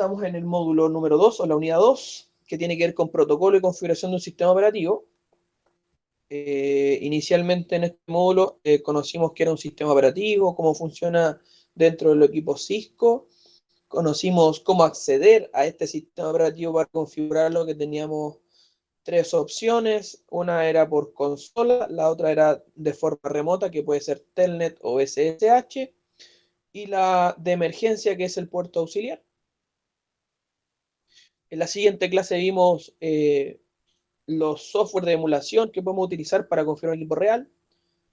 estamos en el módulo número 2 o la unidad 2, que tiene que ver con protocolo y configuración de un sistema operativo. Inicialmente en este módulo conocimos qué era un sistema operativo, cómo funciona dentro del equipo Cisco. Conocimos cómo acceder a este sistema operativo para configurarlo, que teníamos tres opciones. Una era por consola, la otra era de forma remota, que puede ser Telnet o SSH, y la de emergencia, que es el puerto auxiliar. En la siguiente clase vimos los software de emulación que podemos utilizar para configurar un equipo real,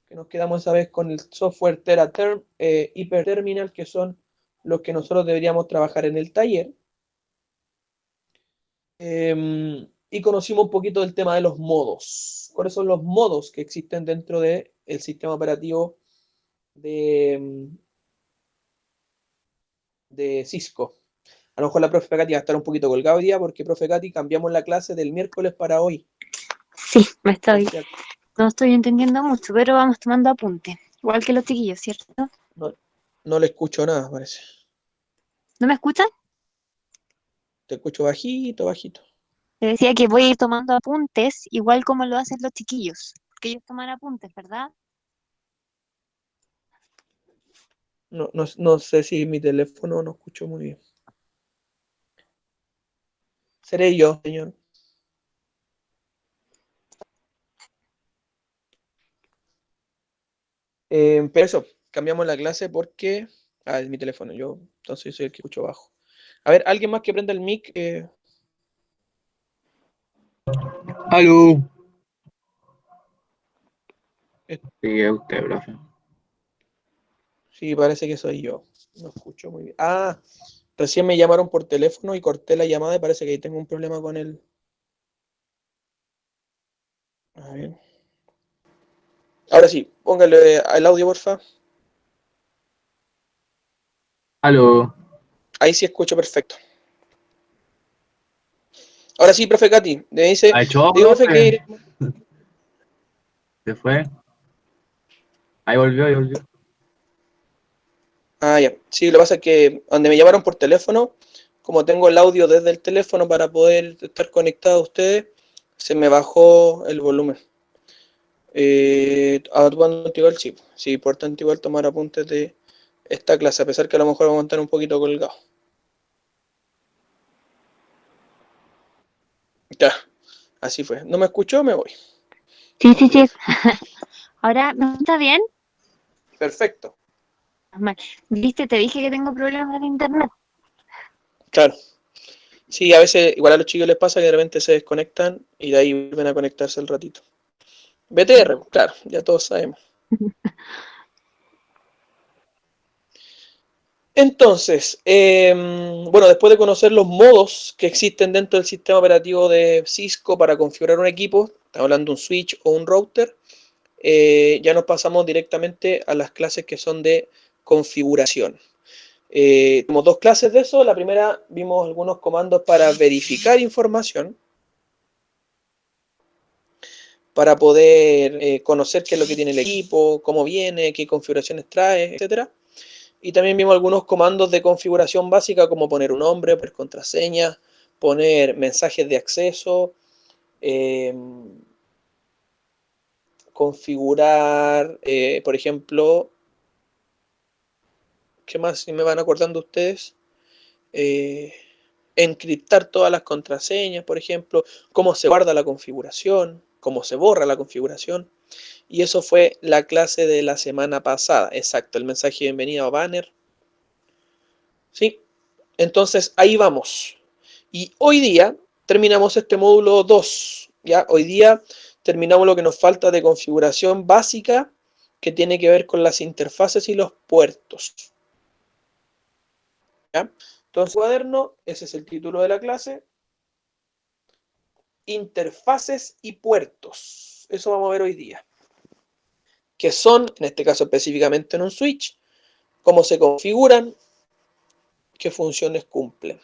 que nos quedamos esa vez con el software TeraTerm, Hyperterminal, que son los que nosotros deberíamos trabajar en el taller. Y conocimos un poquito del tema de los modos. ¿Cuáles son los modos que existen dentro del sistema operativo de Cisco? A lo mejor la profe Katy va a estar un poquito colgada hoy día porque, profe Katy, cambiamos la clase del miércoles para hoy. Sí, no estoy entendiendo mucho, pero vamos tomando apunte. Igual que los chiquillos, ¿cierto? No le escucho nada, parece. ¿No me escuchan? Te escucho bajito, bajito. Te decía que voy a ir tomando apuntes, igual como lo hacen los chiquillos. Porque ellos toman apuntes, ¿verdad? No sé si mi teléfono no escucho muy bien. Seré yo, señor. Pero eso, cambiamos la clase porque... es mi teléfono, yo entonces soy el que escucho bajo. A ver, ¿alguien más que prenda el mic? ¡Aló! Sí, es usted, profe. Sí, parece que soy yo. No escucho muy bien. Recién me llamaron por teléfono y corté la llamada y parece que ahí tengo un problema con el... A ver. Ahora sí, póngale el audio, porfa. ¡Aló! Ahí sí escucho perfecto. Ahora sí, profe Katy, me dice... ¿Ha hecho, Digo, profe, profe? que... ¿Se fue? Ahí volvió, ahí volvió. Ya. Sí, lo que pasa es que donde me llamaron por teléfono, como tengo el audio desde el teléfono para poder estar conectado a ustedes, se me bajó el volumen. Actuando igual, sí. Sí, importante igual tomar apuntes de esta clase, a pesar que a lo mejor vamos a estar un poquito colgados. Ya, así fue. ¿No me escuchó? Me voy. Sí, sí, sí. Ahora, ¿me está bien? Perfecto. ¿Viste? Te dije que tengo problemas de internet. Claro. Sí, a veces igual a los chicos les pasa que de repente se desconectan y de ahí vuelven a conectarse al ratito. BTR, claro, ya todos sabemos. Entonces, bueno, después de conocer los modos que existen dentro del sistema operativo de Cisco para configurar un equipo, estamos hablando de un switch o un router, ya nos pasamos directamente a las clases que son de configuración. Tenemos dos clases de eso. La primera vimos algunos comandos para verificar información, para poder conocer qué es lo que tiene el equipo, cómo viene, qué configuraciones trae, etcétera. Y también vimos algunos comandos de configuración básica como poner un nombre, poner contraseña, poner mensajes de acceso, configurar, por ejemplo, ¿qué más si me van acordando ustedes? Encriptar todas las contraseñas, por ejemplo, cómo se guarda la configuración, cómo se borra la configuración. Y eso fue la clase de la semana pasada. Exacto, el mensaje de bienvenida o banner. ¿Sí? Entonces, ahí vamos. Y hoy día terminamos este módulo 2. ¿Ya? Hoy día terminamos lo que nos falta de configuración básica que tiene que ver con las interfaces y los puertos. ¿Ya? Entonces, cuaderno, ese es el título de la clase. Interfaces y puertos. Eso vamos a ver hoy día. Que son, en este caso específicamente en un switch, cómo se configuran, qué funciones cumplen.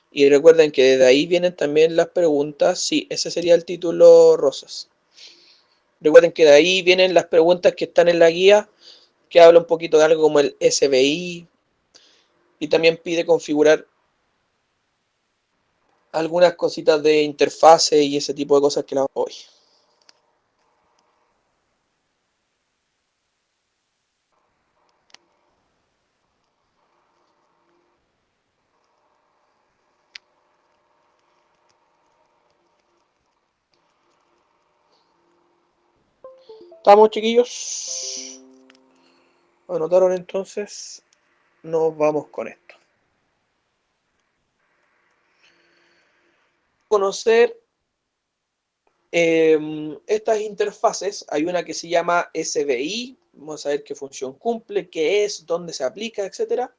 Y recuerden que de ahí vienen también las preguntas. Sí, ese sería el título, Rosas. Recuerden que de ahí vienen las preguntas que están en la guía, que habla un poquito de algo como el SBI, y también pide configurar algunas cositas de interfase y ese tipo de cosas que la hoy. ¿Estamos, chiquillos? ¿Anotaron entonces? Nos vamos con esto. Conocer estas interfaces. Hay una que se llama SBI. Vamos a ver qué función cumple, qué es, dónde se aplica, etcétera.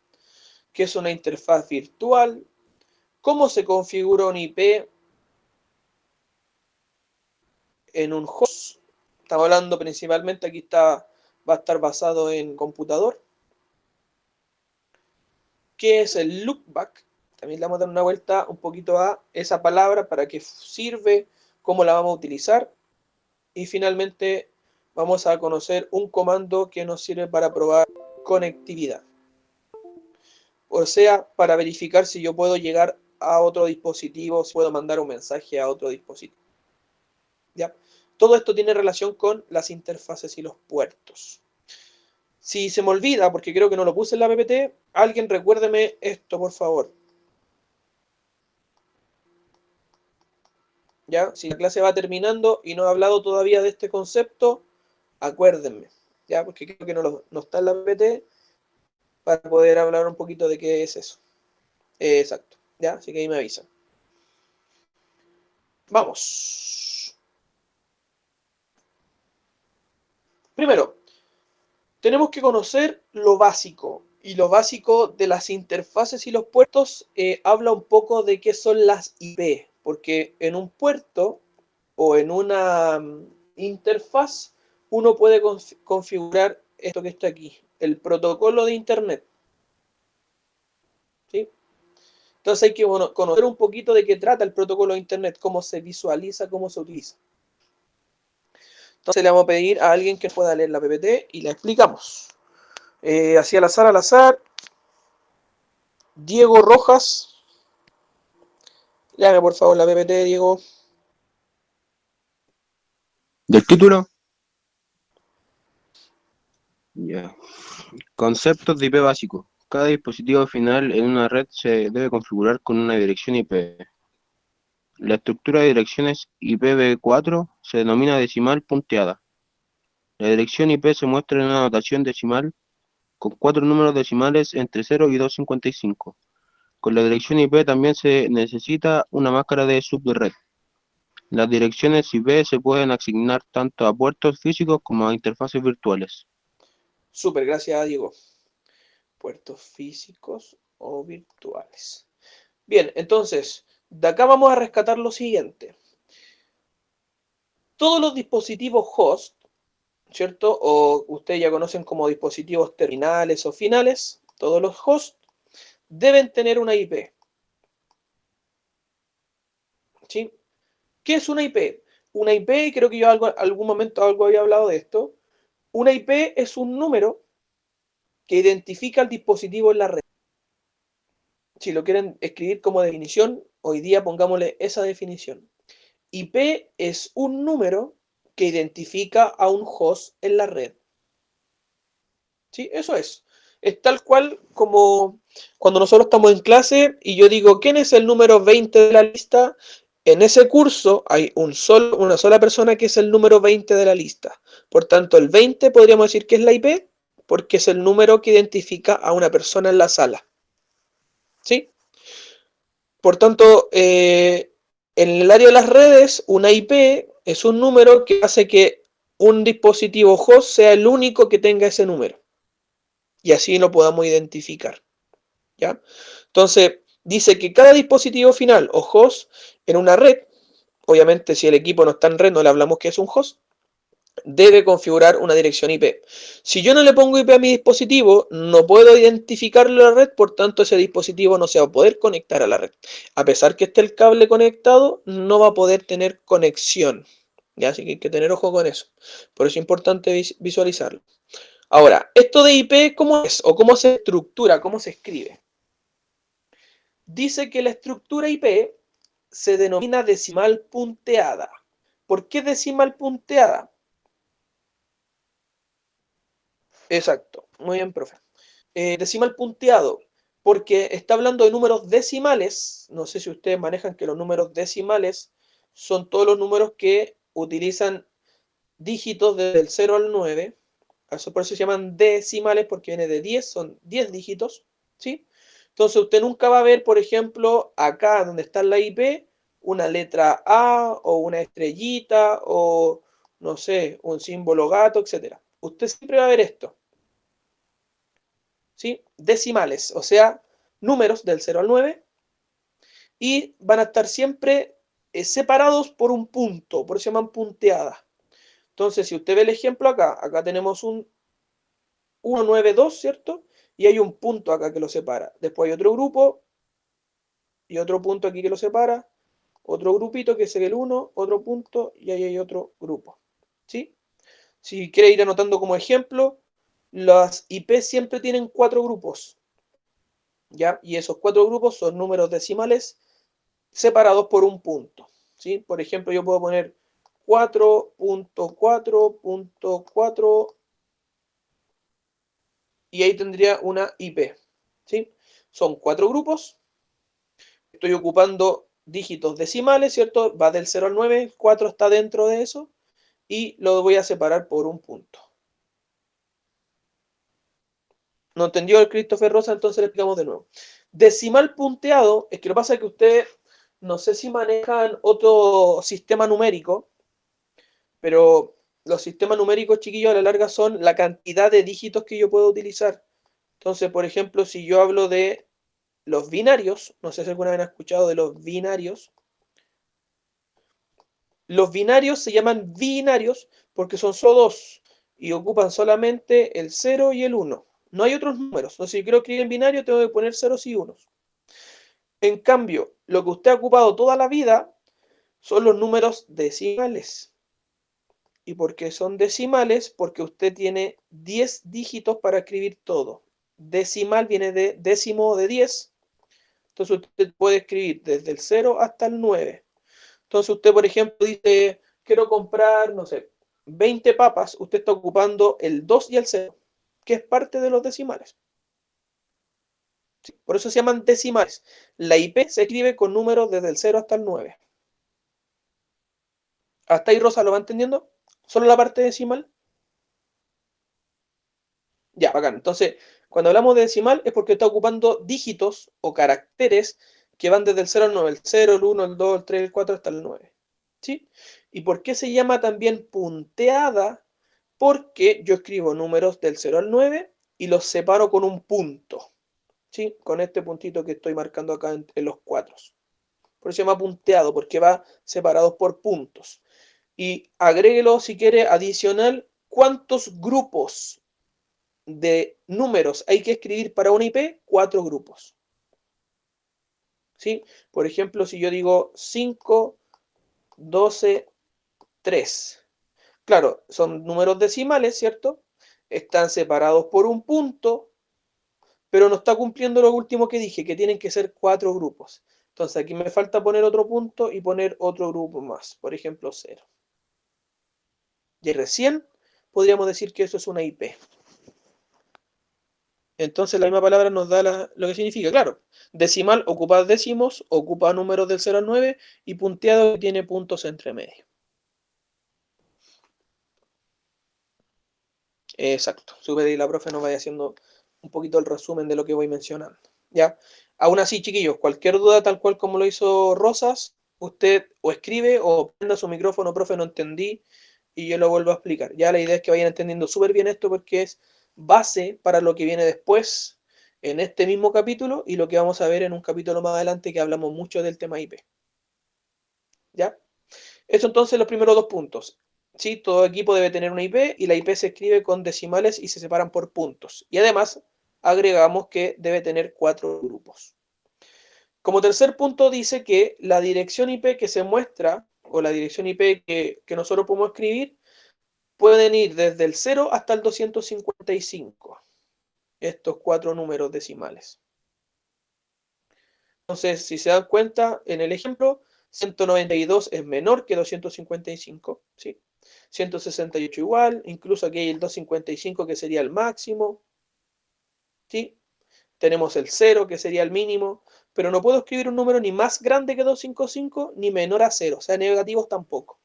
¿Qué es una interfaz virtual? ¿Cómo se configura un IP en un host? Estamos hablando principalmente, aquí va a estar basado en computador. ¿Qué es el loopback? También le vamos a dar una vuelta un poquito a esa palabra, para qué sirve, cómo la vamos a utilizar. Y finalmente vamos a conocer un comando que nos sirve para probar conectividad. O sea, para verificar si yo puedo llegar a otro dispositivo, si puedo mandar un mensaje a otro dispositivo. ¿Ya? Todo esto tiene relación con las interfaces y los puertos. Si se me olvida, porque creo que no lo puse en la PPT, alguien recuérdeme esto, por favor. ¿Ya? Si la clase va terminando y no he hablado todavía de este concepto, acuérdenme, ¿ya? Porque creo que no está en la PPT para poder hablar un poquito de qué es eso. Exacto, ¿ya? Así que ahí me avisan. Vamos. Primero, tenemos que conocer lo básico. Y lo básico de las interfaces y los puertos habla un poco de qué son las IP. Porque en un puerto o en una interfaz uno puede configurar esto que está aquí, el protocolo de Internet. ¿Sí? Entonces hay que conocer un poquito de qué trata el protocolo de Internet, cómo se visualiza, cómo se utiliza. Entonces le vamos a pedir a alguien que pueda leer la PPT y la explicamos. Así al azar. Diego Rojas. Léame por favor la PPT, Diego. ¿Del título? Ya. Conceptos de IP básico. Cada dispositivo final en una red se debe configurar con una dirección IP. La estructura de direcciones IPv4 se denomina decimal punteada. La dirección IP se muestra en una notación decimal con 4 números decimales entre 0 y 255. Con la dirección IP también se necesita una máscara de subred. Las direcciones IP se pueden asignar tanto a puertos físicos como a interfaces virtuales. Súper, gracias, Diego. Puertos físicos o virtuales. Bien, entonces, de acá vamos a rescatar lo siguiente. Todos los dispositivos host, ¿cierto? O ustedes ya conocen como dispositivos terminales o finales, todos los hosts deben tener una IP. ¿Sí? ¿Qué es una IP? Una IP, y creo que yo algún momento había hablado de esto, una IP es un número que identifica al dispositivo en la red. Si lo quieren escribir como definición, hoy día pongámosle esa definición. IP es un número que identifica a un host en la red. ¿Sí? Eso es. Es tal cual como cuando nosotros estamos en clase y yo digo, ¿quién es el número 20 de la lista? En ese curso hay una sola persona que es el número 20 de la lista. Por tanto, el 20 podríamos decir que es la IP porque es el número que identifica a una persona en la sala. ¿Sí? Por tanto, en el área de las redes, una IP es un número que hace que un dispositivo host sea el único que tenga ese número. Y así lo podamos identificar. ¿Ya? Entonces, dice que cada dispositivo final o host en una red, obviamente si el equipo no está en red, no le hablamos que es un host, debe configurar una dirección IP. Si yo no le pongo IP a mi dispositivo, no puedo identificarlo en la red, por tanto ese dispositivo no se va a poder conectar a la red. A pesar que esté el cable conectado, no va a poder tener conexión. ¿Ya? Así que hay que tener ojo con eso. Por eso es importante visualizarlo. Ahora, esto de IP, ¿cómo es? ¿O cómo se estructura? ¿Cómo se escribe? Dice que la estructura IP se denomina decimal punteada. ¿Por qué decimal punteada? Exacto, muy bien, profe. Decimal punteado, porque está hablando de números decimales. No sé si ustedes manejan que los números decimales son todos los números que utilizan dígitos desde el 0 al 9. Por eso se llaman decimales, porque viene de 10, son 10 dígitos, ¿sí? Entonces usted nunca va a ver, por ejemplo, acá donde está la IP, una letra A o una estrellita o, no sé, un símbolo gato, etc. Usted siempre va a ver esto, ¿sí? Decimales, o sea, números del 0 al 9, y van a estar siempre separados por un punto, por eso se llaman punteadas. Entonces, si usted ve el ejemplo acá tenemos un 192, ¿cierto? Y hay un punto acá que lo separa. Después hay otro grupo y otro punto aquí que lo separa. Otro grupito que es el 1, otro punto y ahí hay otro grupo. ¿Sí? Si quiere ir anotando como ejemplo, las IP siempre tienen 4 grupos. ¿Ya? Y esos 4 grupos son números decimales separados por un punto. ¿Sí? Por ejemplo, yo puedo poner 4.4.4 y ahí tendría una IP. ¿Sí? Son 4 grupos. Estoy ocupando dígitos decimales, ¿cierto? Va del 0 al 9, 4 está dentro de eso y lo voy a separar por un punto. ¿No entendió el Christopher Rosa? Entonces le explicamos de nuevo. Decimal punteado, es que lo que pasa es que ustedes, no sé si manejan otro sistema numérico, pero los sistemas numéricos, chiquillos, a la larga son la cantidad de dígitos que yo puedo utilizar. Entonces, por ejemplo, si yo hablo de los binarios, no sé si alguna vez han escuchado de los binarios. Los binarios se llaman binarios porque son solo dos y ocupan solamente el 0 y el 1. No hay otros números. Entonces, si quiero escribir en binario, tengo que poner ceros y unos. En cambio, lo que usted ha ocupado toda la vida son los números decimales. ¿Y por qué son decimales? Porque usted tiene 10 dígitos para escribir todo. Decimal viene de décimo de 10. Entonces usted puede escribir desde el 0 hasta el 9. Entonces usted, por ejemplo, dice, quiero comprar, no sé, 20 papas. Usted está ocupando el 2 y el 0, que es parte de los decimales. Sí, por eso se llaman decimales. La IP se escribe con números desde el 0 hasta el 9. ¿Hasta ahí, Rosa, lo va entendiendo? ¿Solo la parte decimal? Ya, bacán. Entonces, cuando hablamos de decimal es porque está ocupando dígitos o caracteres que van desde el 0 al 9, el 0, el 1, el 2, el 3, el 4 hasta el 9. ¿Sí? ¿Y por qué se llama también punteada? Porque yo escribo números del 0 al 9 y los separo con un punto. ¿Sí? Con este puntito que estoy marcando acá en los cuadros. Por eso se llama punteado, porque va separados por puntos. Y agréguelo si quiere adicional, ¿cuántos grupos de números hay que escribir para una IP? 4 grupos. ¿Sí? Por ejemplo, si yo digo 5, 12, 3. Claro, son números decimales, ¿cierto? Están separados por un punto, pero no está cumpliendo lo último que dije, que tienen que ser 4 grupos. Entonces aquí me falta poner otro punto y poner otro grupo más, por ejemplo 0. Y recién podríamos decir que eso es una IP. Entonces la misma palabra nos da lo que significa. Claro, decimal ocupa décimos, ocupa números del 0 al 9 y punteado que tiene puntos entre medio. Exacto. Super y la profe nos vaya haciendo un poquito el resumen de lo que voy mencionando. ¿Ya? Aún así, chiquillos, cualquier duda tal cual como lo hizo Rosas, usted o escribe o prenda su micrófono, profe, no entendí, y yo lo vuelvo a explicar. Ya la idea es que vayan entendiendo súper bien esto porque es base para lo que viene después en este mismo capítulo y lo que vamos a ver en un capítulo más adelante que hablamos mucho del tema IP. ¿Ya? Eso entonces los primeros 2 puntos. ¿Sí? Todo equipo debe tener una IP y la IP se escribe con decimales y se separan por puntos. Y además agregamos que debe tener 4 grupos. Como tercer punto dice que la dirección IP que se muestra o la dirección IP que nosotros podemos escribir pueden ir desde el 0 hasta el 255. Estos 4 números decimales. Entonces, si se dan cuenta, en el ejemplo 192 es menor que 255, ¿sí? 168 igual, incluso aquí hay el 255 que sería el máximo, ¿sí? Tenemos el 0 que sería el mínimo, pero no puedo escribir un número ni más grande que 255 ni menor a 0, o sea, negativos tampoco.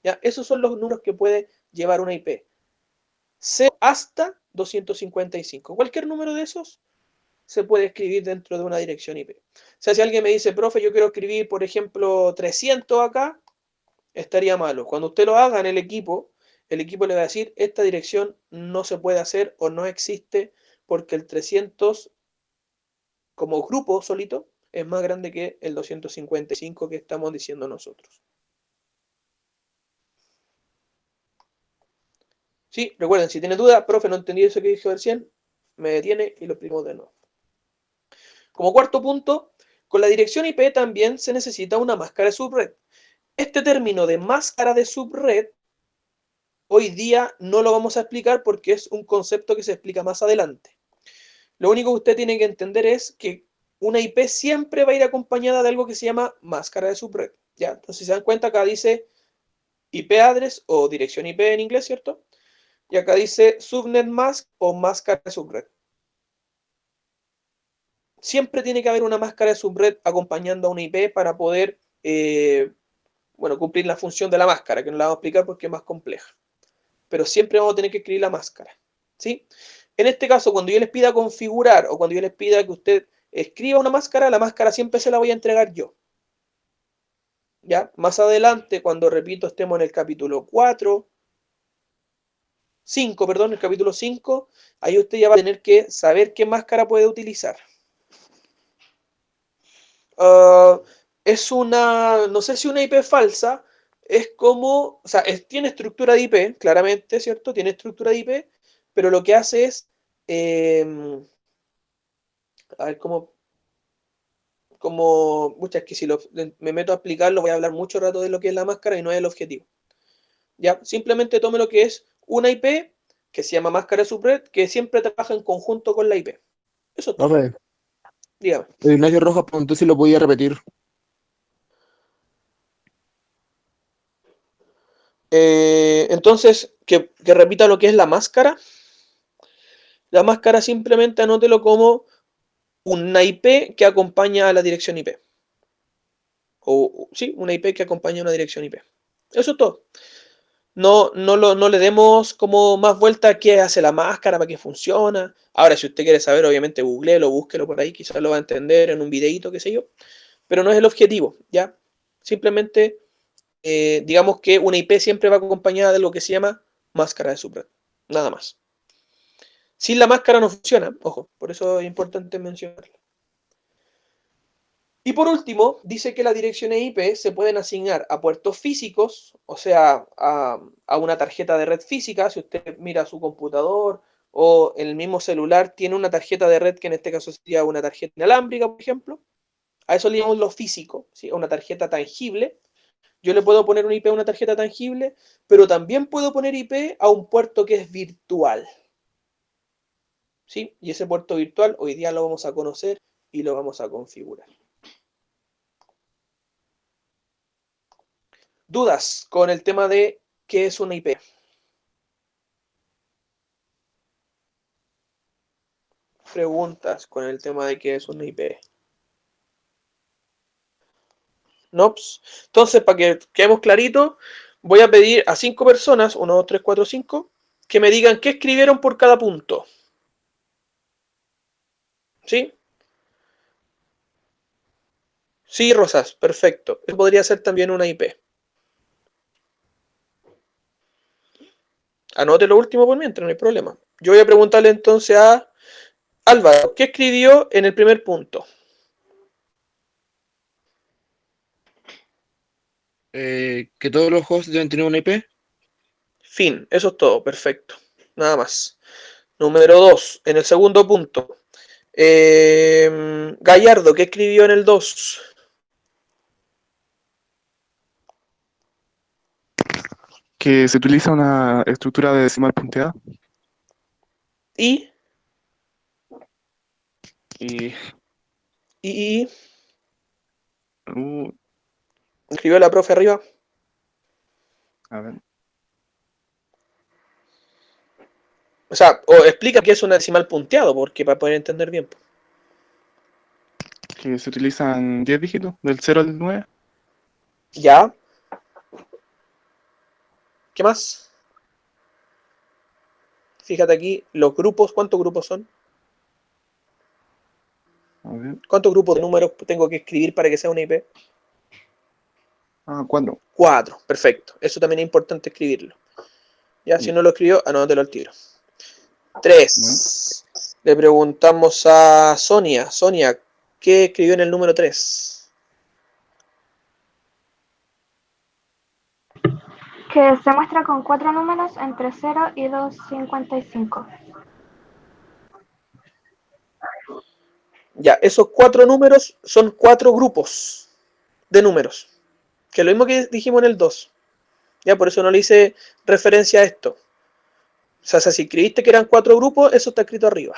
¿Ya? Esos son los números que puede llevar una IP. 0 hasta 255. Cualquier número de esos se puede escribir dentro de una dirección IP. O sea, si alguien me dice, profe, yo quiero escribir, por ejemplo, 300 acá, estaría malo. Cuando usted lo haga en el equipo le va a decir, esta dirección no se puede hacer o no existe porque el 300 como grupo solito es más grande que el 255 que estamos diciendo nosotros. Sí, recuerden, si tiene duda, profe, no entendí eso que dije recién, me detiene y lo explico de nuevo. Como cuarto punto, con la dirección IP también se necesita una máscara de subred. Este término de máscara de subred hoy día no lo vamos a explicar porque es un concepto que se explica más adelante. Lo único que usted tiene que entender es que una IP siempre va a ir acompañada de algo que se llama máscara de subred. ¿Ya? Entonces, si se dan cuenta, acá dice IP address o dirección IP en inglés, ¿cierto? Y acá dice subnet mask o máscara de subred. Siempre tiene que haber una máscara de subred acompañando a una IP para poder cumplir la función de la máscara, que no la vamos a explicar porque es más compleja. Pero siempre vamos a tener que escribir la máscara. ¿Sí? En este caso, cuando yo les pida configurar o cuando yo les pida que usted escriba una máscara, la máscara siempre se la voy a entregar yo. ¿Ya? Más adelante, cuando repito, estemos en el capítulo 5, el capítulo 5, ahí usted ya va a tener que saber qué máscara puede utilizar. Es una, no sé si una IP falsa, es como, o sea, tiene estructura de IP, claramente, ¿cierto? Tiene estructura de IP, pero lo que hace es, a ver muchas que si me meto a explicarlo voy a hablar mucho rato de lo que es la máscara y no es el objetivo. Ya, simplemente tome lo que es una IP que se llama máscara subred, que siempre trabaja en conjunto con la IP. Eso es todo. Profe, Dígame. Ignacio Rojas preguntó si lo podía repetir. Entonces, que repita lo que es la máscara. La máscara simplemente anótelo como una IP que acompaña a la dirección IP. Sí, una IP que acompaña a una dirección IP. Eso es todo. No le demos como más vuelta a qué hace la máscara, para qué funciona. Ahora, si usted quiere saber, obviamente googleelo, búsquelo por ahí, quizás lo va a entender en un videito, qué sé yo. Pero no es el objetivo, ¿ya? Simplemente, digamos que una IP siempre va acompañada de lo que se llama máscara de subred. Nada más. Sin la máscara no funciona, ojo, por eso es importante mencionarlo. Y por último, dice que las direcciones IP se pueden asignar a puertos físicos, o sea, a una tarjeta de red física. Si usted mira su computador o en el mismo celular tiene una tarjeta de red que en este caso sería una tarjeta inalámbrica, por ejemplo. A eso le llamamos lo físico, ¿sí? Una tarjeta tangible. Yo le puedo poner un IP a una tarjeta tangible, pero también puedo poner IP a un puerto que es virtual. ¿Sí? Y ese puerto virtual hoy día lo vamos a conocer y lo vamos a configurar. ¿Dudas con el tema de qué es una IP? Preguntas con el tema de qué es una IP. ¿Nops? Entonces, para que quedemos claritos, voy a pedir a 5 personas, 1, 2, 3, 4, 5, que me digan qué escribieron por cada punto. ¿Sí? Sí, Rosas, perfecto. Eso podría ser también una IP. Anote lo último por mientras, no hay problema. Yo voy a preguntarle entonces a Álvaro, ¿qué escribió en el primer punto? Que todos los hosts deben tener una IP. Fin, eso es todo, perfecto. Nada más. Número 2, en el segundo punto. Gallardo, ¿qué escribió en el 2? Que se utiliza una estructura de decimal punteada. Y, Y y, uh, ¿Escribió la profe arriba? A ver. O sea, o explica qué es un decimal punteado, porque para poder entender bien. Que se utilizan 10 dígitos, del 0 al 9. ¿Ya? ¿Qué más? Fíjate aquí, los grupos, ¿cuántos grupos son? A ver. ¿Cuántos grupos de números tengo que escribir para que sea una IP? 4. 4, perfecto. Eso también es importante escribirlo. Ya, si no lo escribió, anótelo al tiro. 3. Le preguntamos a Sonia. Sonia, ¿qué escribió en el número 3? Que se muestra con 4 números entre 0 y 255. Ya, esos 4 números son 4 grupos de números. Que es lo mismo que dijimos en el 2. Ya, por eso no le hice referencia a esto. O sea, si escribiste que eran 4 grupos, eso está escrito arriba.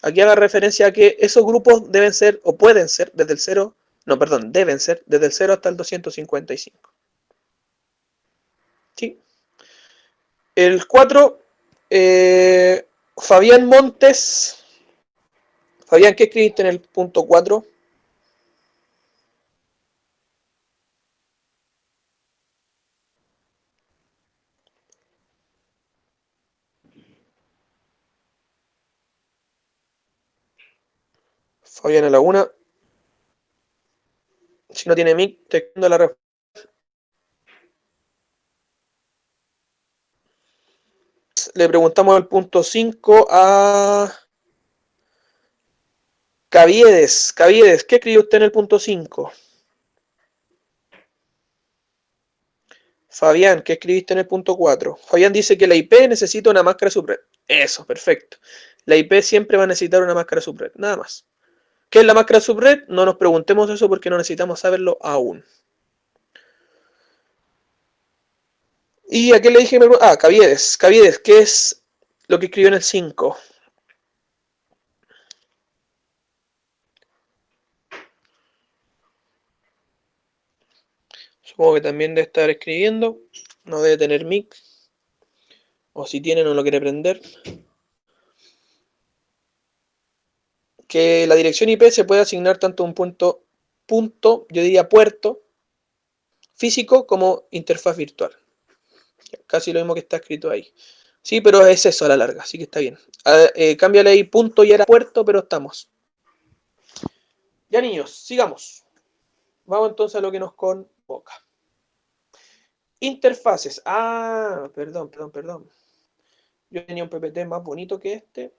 Aquí haga referencia a que esos grupos deben ser, o pueden ser, desde el 0, no, perdón, deben ser desde el 0 hasta el 255. ¿Sí? El 4, Fabián Montes. Fabián, ¿qué escribiste en el punto 4? Fabián a la 1. Si no tiene mic, te escondo la respuesta. Le preguntamos al punto 5 a Caviedes. Caviedes, ¿qué escribió usted en el punto 5? Fabián, ¿qué escribiste en el punto 4? Fabián dice que la IP necesita una máscara subred. Eso, perfecto. La IP siempre va a necesitar una máscara subred, nada más. ¿Qué es la máscara subred? No nos preguntemos eso porque no necesitamos saberlo aún. ¿Y a qué le dije? Ah, Caviedes. Caviedes, ¿qué es lo que escribió en el 5? Supongo que también debe estar escribiendo. No debe tener mic. O si tiene, no lo quiere prender. Que la dirección IP se puede asignar tanto a un punto, yo diría puerto, físico como interfaz virtual. Casi lo mismo que está escrito ahí. Sí, pero es eso a la larga, así que está bien. Cámbiale ahí punto y era puerto, pero estamos. Ya niños, sigamos. Vamos entonces a lo que nos convoca. Interfaces. Ah, perdón. Yo tenía un PPT más bonito que este.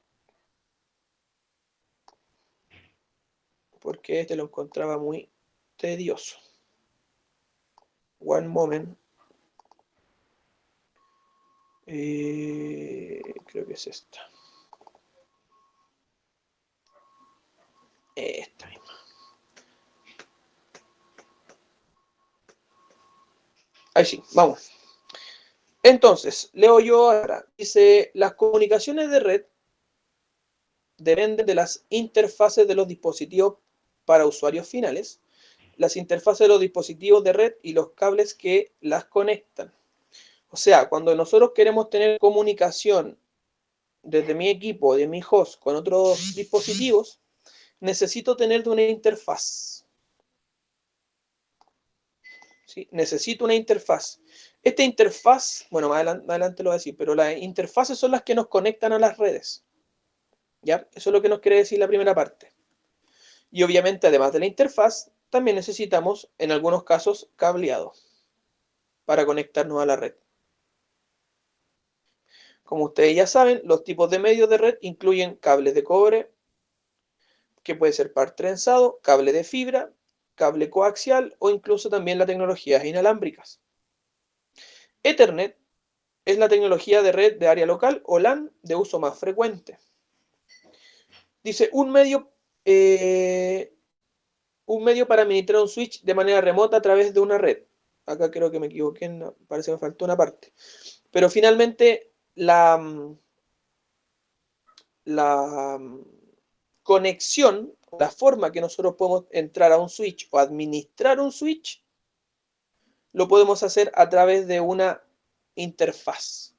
Porque este lo encontraba muy tedioso. One moment. Creo que es esta. Esta misma. Ahí sí, vamos. Entonces, leo yo ahora. Dice, las comunicaciones de red dependen de las interfaces de los dispositivos para usuarios finales, las interfaces de los dispositivos de red y los cables que las conectan. O sea, cuando nosotros queremos tener comunicación desde mi equipo, de mi host, con otros dispositivos, necesito tener de una interfaz. ¿Sí? Necesito una interfaz. Esta interfaz, bueno, más adelante lo voy a decir, pero las interfaces son las que nos conectan a las redes. ¿Ya? Eso es lo que nos quiere decir la primera parte. Y obviamente, además de la interfaz, también necesitamos, en algunos casos, cableado para conectarnos a la red. Como ustedes ya saben, los tipos de medios de red incluyen cables de cobre, que puede ser par trenzado, cable de fibra, cable coaxial o incluso también las tecnologías inalámbricas. Ethernet es la tecnología de red de área local o LAN de uso más frecuente. Dice, un medio para administrar un switch de manera remota a través de una red. Acá creo que me equivoqué, parece que me faltó una parte. Pero finalmente la conexión, la forma que nosotros podemos entrar a un switch o administrar un switch, lo podemos hacer a través de una interfaz.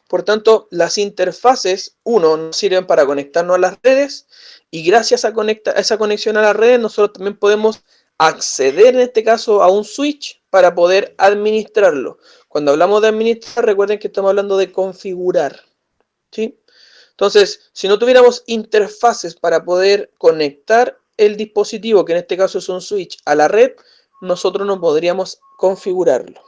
Por tanto, las interfaces, nos sirven para conectarnos a las redes y gracias a esa conexión a las redes, nosotros también podemos acceder, en este caso, a un switch para poder administrarlo. Cuando hablamos de administrar, recuerden que estamos hablando de configurar, ¿sí? Entonces, si no tuviéramos interfaces para poder conectar el dispositivo, que en este caso es un switch, a la red, nosotros no podríamos configurarlo.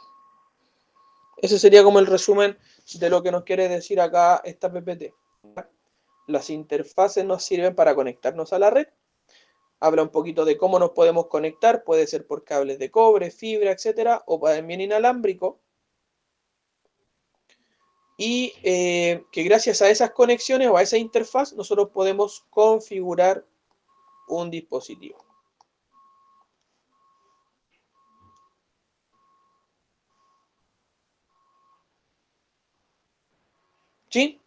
Ese sería como el resumen de lo que nos quiere decir acá esta PPT. Las interfaces nos sirven para conectarnos a la red. Habla un poquito de cómo nos podemos conectar. Puede ser por cables de cobre, fibra, etcétera, o también inalámbrico. Y que gracias a esas conexiones o a esa interfaz nosotros podemos configurar un dispositivo. ¿Sí?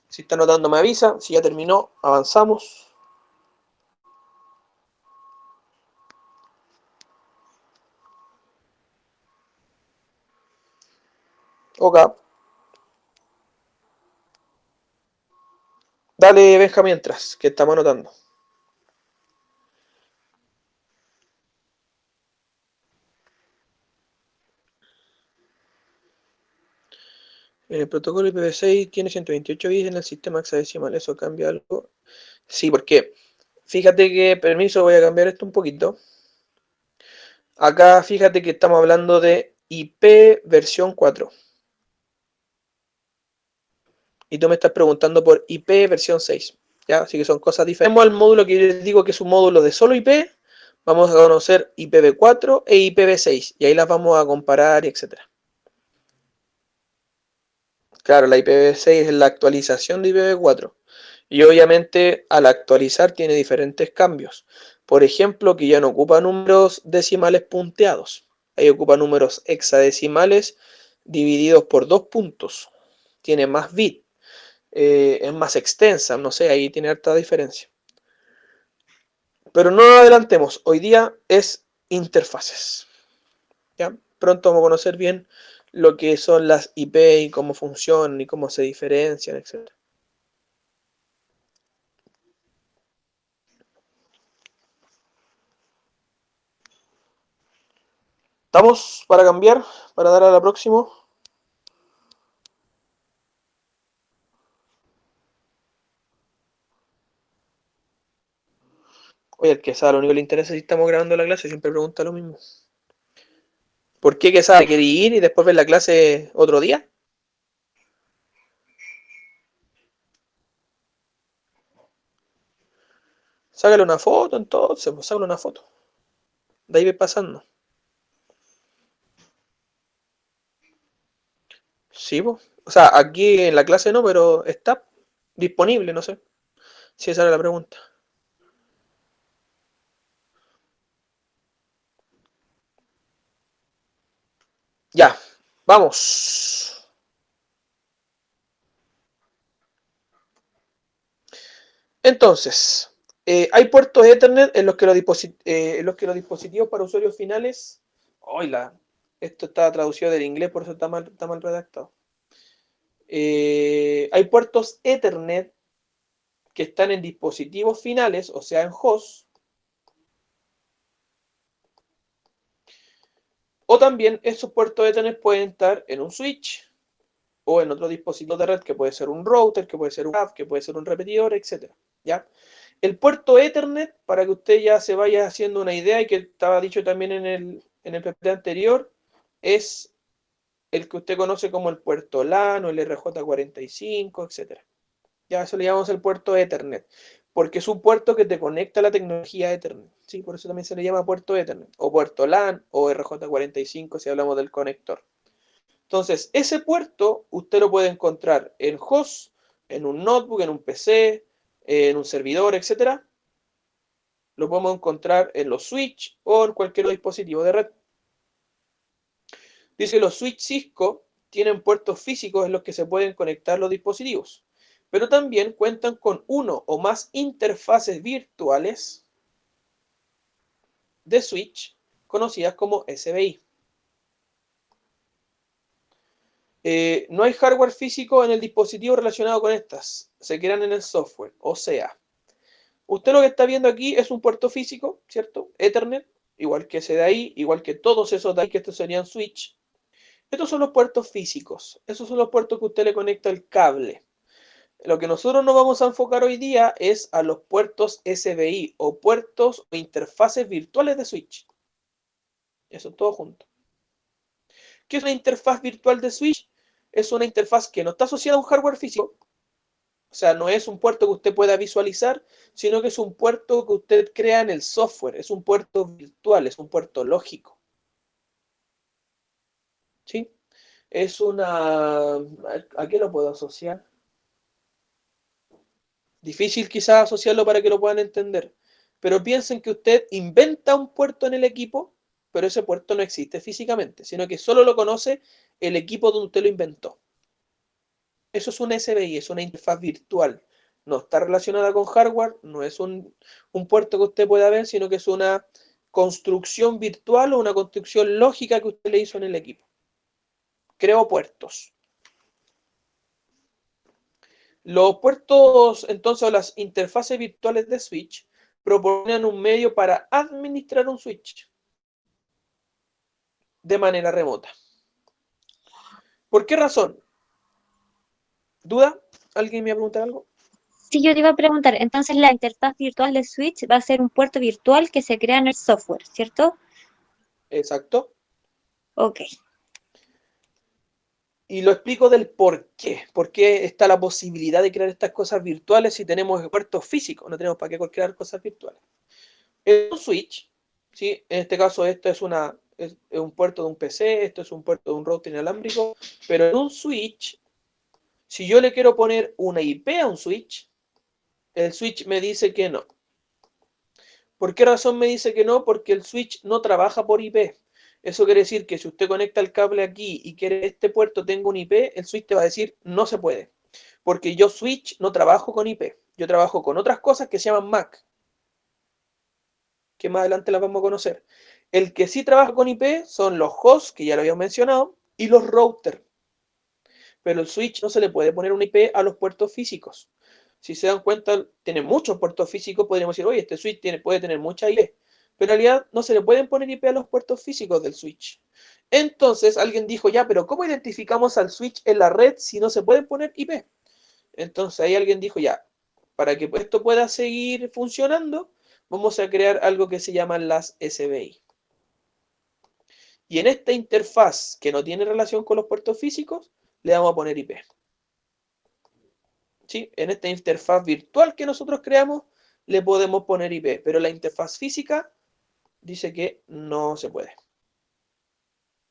Si está anotando me avisa. Si ya terminó, avanzamos. Ok. Dale, Benja, mientras, que estamos anotando. En el protocolo IPv6 tiene 128 bits en el sistema hexadecimal. ¿Eso cambia algo? Sí, porque fíjate que, permiso, voy a cambiar esto un poquito. Acá fíjate que estamos hablando de IP versión 4. Y tú me estás preguntando por IP versión 6. ¿Ya? Así que son cosas diferentes. Tenemos al módulo que yo les digo que es un módulo de solo IP. Vamos a conocer IPv4 e IPv6. Y ahí las vamos a comparar, etc. Claro, la IPv6 es la actualización de IPv4. Y obviamente al actualizar tiene diferentes cambios. Por ejemplo, que ya no ocupa números decimales punteados. Ahí ocupa números hexadecimales divididos por 2 puntos. Tiene más bits. Es más extensa, no sé, ahí tiene harta diferencia. Pero no nos adelantemos, hoy día es interfaces. ¿Ya? Pronto vamos a conocer bien lo que son las IP y cómo funcionan y cómo se diferencian, etc. ¿Estamos para cambiar? ¿Para dar a la próxima? Oye, el Quesada, lo único que le interesa si estamos grabando la clase, siempre pregunta lo mismo. ¿Por qué Quesada quiere ir y después ver la clase otro día? Sácale una foto entonces, pues sácale una foto. De ahí ve pasando. Sí, pues. O sea, aquí en la clase no, pero está disponible, no sé. Si esa era la pregunta. Ya, vamos. Entonces, hay puertos Ethernet en los que los dispositivos para usuarios finales. Esto está traducido del inglés, por eso está mal redactado. Hay puertos Ethernet que están en dispositivos finales, o sea, en host. O también esos puertos Ethernet pueden estar en un switch o en otro dispositivo de red, que puede ser un router, que puede ser un hub, que puede ser un repetidor, etc. ¿Ya? El puerto Ethernet, para que usted ya se vaya haciendo una idea, y que estaba dicho también en el PPT anterior, es el que usted conoce como el puerto LAN o el RJ45, etc. Ya eso le llamamos el puerto Ethernet, porque es un puerto que te conecta a la tecnología Ethernet. ¿Sí? Por eso también se le llama puerto Ethernet, o puerto LAN, o RJ45 si hablamos del conector. Entonces, ese puerto usted lo puede encontrar en host, en un notebook, en un PC, en un servidor, etc. Lo podemos encontrar en los switch o en cualquier dispositivo de red. Dice que los switch Cisco tienen puertos físicos en los que se pueden conectar los dispositivos. pero también cuentan con uno o más interfaces virtuales de switch conocidas como SBI. No hay hardware físico en el dispositivo relacionado con estas, se crean en el software. O sea, usted lo que está viendo aquí es un puerto físico, ¿cierto? Ethernet, igual que ese de ahí, igual que todos esos de ahí, que estos serían switch. Estos son los puertos físicos, esos son los puertos que usted le conecta el cable. Lo que nosotros nos vamos a enfocar hoy día es a los puertos SBI o puertos o interfaces virtuales de switch. Eso todo junto. ¿Qué es una interfaz virtual de switch? Es una interfaz que no está asociada a un hardware físico. O sea, no es un puerto que usted pueda visualizar, sino que es un puerto que usted crea en el software. Es un puerto virtual, es un puerto lógico. ¿Sí? Es una... ¿A qué lo puedo asociar? Difícil quizás asociarlo para que lo puedan entender. Pero piensen que usted inventa un puerto en el equipo, pero ese puerto no existe físicamente, sino que solo lo conoce el equipo donde usted lo inventó. Eso es un SBI, es una interfaz virtual. No está relacionada con hardware, no es un puerto que usted pueda ver, sino que es una construcción virtual o una construcción lógica que usted le hizo en el equipo. Creo puertos. Los puertos, entonces, o las interfaces virtuales de switch, proponen un medio para administrar un switch de manera remota. ¿Por qué razón? ¿Duda? ¿Alguien me va a preguntar algo? Sí, yo te iba a preguntar, entonces la interfaz virtual de switch va a ser un puerto virtual que se crea en el software, ¿cierto? Exacto. Ok. Y lo explico del por qué. ¿Por qué está la posibilidad de crear estas cosas virtuales si tenemos puertos físicos? No tenemos para qué crear cosas virtuales. Es un switch, ¿sí? En este caso esto es un puerto de un PC, esto es un puerto de un router inalámbrico, pero en un switch, si yo le quiero poner una IP a un switch, el switch me dice que no. ¿Por qué razón me dice que no? Porque el switch no trabaja por IP. Eso quiere decir que si usted conecta el cable aquí y quiere este puerto tenga un IP, el switch te va a decir no se puede. Porque yo switch no trabajo con IP. Yo trabajo con otras cosas que se llaman MAC. Que más adelante las vamos a conocer. El que sí trabaja con IP son los hosts, que ya lo habíamos mencionado, y los routers. Pero el switch no se le puede poner un IP a los puertos físicos. Si se dan cuenta, tiene muchos puertos físicos, podríamos decir, oye, este switch puede tener mucha IP. Pero en realidad no se le pueden poner IP a los puertos físicos del switch. Entonces alguien dijo, ya, pero ¿cómo identificamos al switch en la red si no se pueden poner IP? Entonces ahí alguien dijo, ya, para que esto pueda seguir funcionando, vamos a crear algo que se llaman las SBI. Y en esta interfaz que no tiene relación con los puertos físicos, le vamos a poner IP. ¿Sí? En esta interfaz virtual que nosotros creamos, le podemos poner IP, pero la interfaz física dice que no se puede.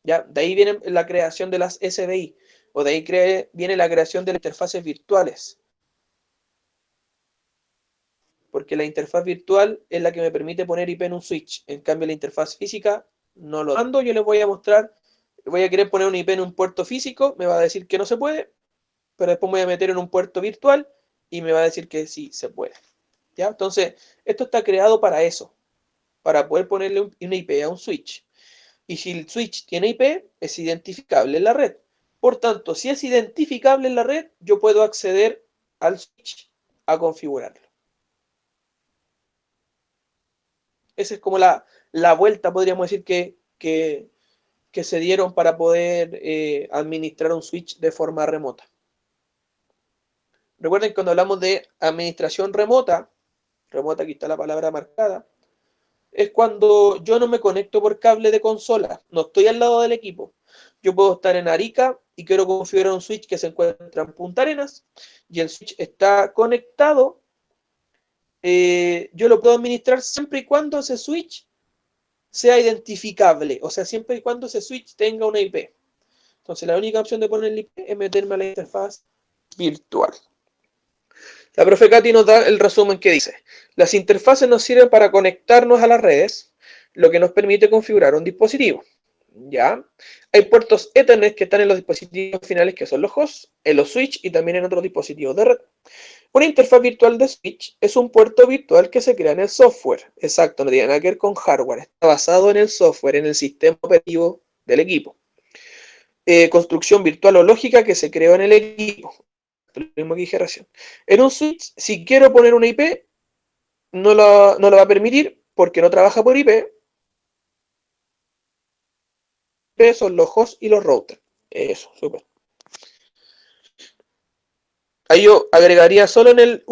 ¿Ya? De ahí viene la creación de las SBI, o de ahí viene la creación de las interfaces virtuales. Porque la interfaz virtual es la que me permite poner IP en un switch. En cambio, la interfaz física no lo mando. Yo les voy a mostrar, voy a querer poner un IP en un puerto físico, me va a decir que no se puede, pero después me voy a meter en un puerto virtual y me va a decir que sí se puede. ¿Ya? Entonces, esto está creado para eso, para poder ponerle una IP a un switch. Y si el switch tiene IP, es identificable en la red. Por tanto, si es identificable en la red, yo puedo acceder al switch a configurarlo. Esa es como la vuelta, podríamos decir, que se dieron para poder administrar un switch de forma remota. Recuerden que cuando hablamos de administración remota, aquí está la palabra marcada, es cuando yo no me conecto por cable de consola, no estoy al lado del equipo. Yo puedo estar en Arica y quiero configurar un switch que se encuentra en Punta Arenas y el switch está conectado. Yo lo puedo administrar siempre y cuando ese switch sea identificable, o sea, siempre y cuando ese switch tenga una IP. Entonces, la única opción de poner el IP es meterme a la interfaz virtual. La profe Katy nos da el resumen que dice: las interfaces nos sirven para conectarnos a las redes, lo que nos permite configurar un dispositivo. ¿Ya? Hay puertos Ethernet que están en los dispositivos finales, que son los hosts, en los switch y también en otros dispositivos de red. Una interfaz virtual de switch es un puerto virtual que se crea en el software. Exacto, no tiene nada que ver con hardware. Está basado en el software, en el sistema operativo del equipo. Construcción virtual o lógica que se creó en el equipo. Lo mismo que dije recién. En un switch, si quiero poner una IP, no lo va a permitir porque no trabaja por IP. Son los hosts y los routers. Eso, súper. Ahí yo agregaría solo en el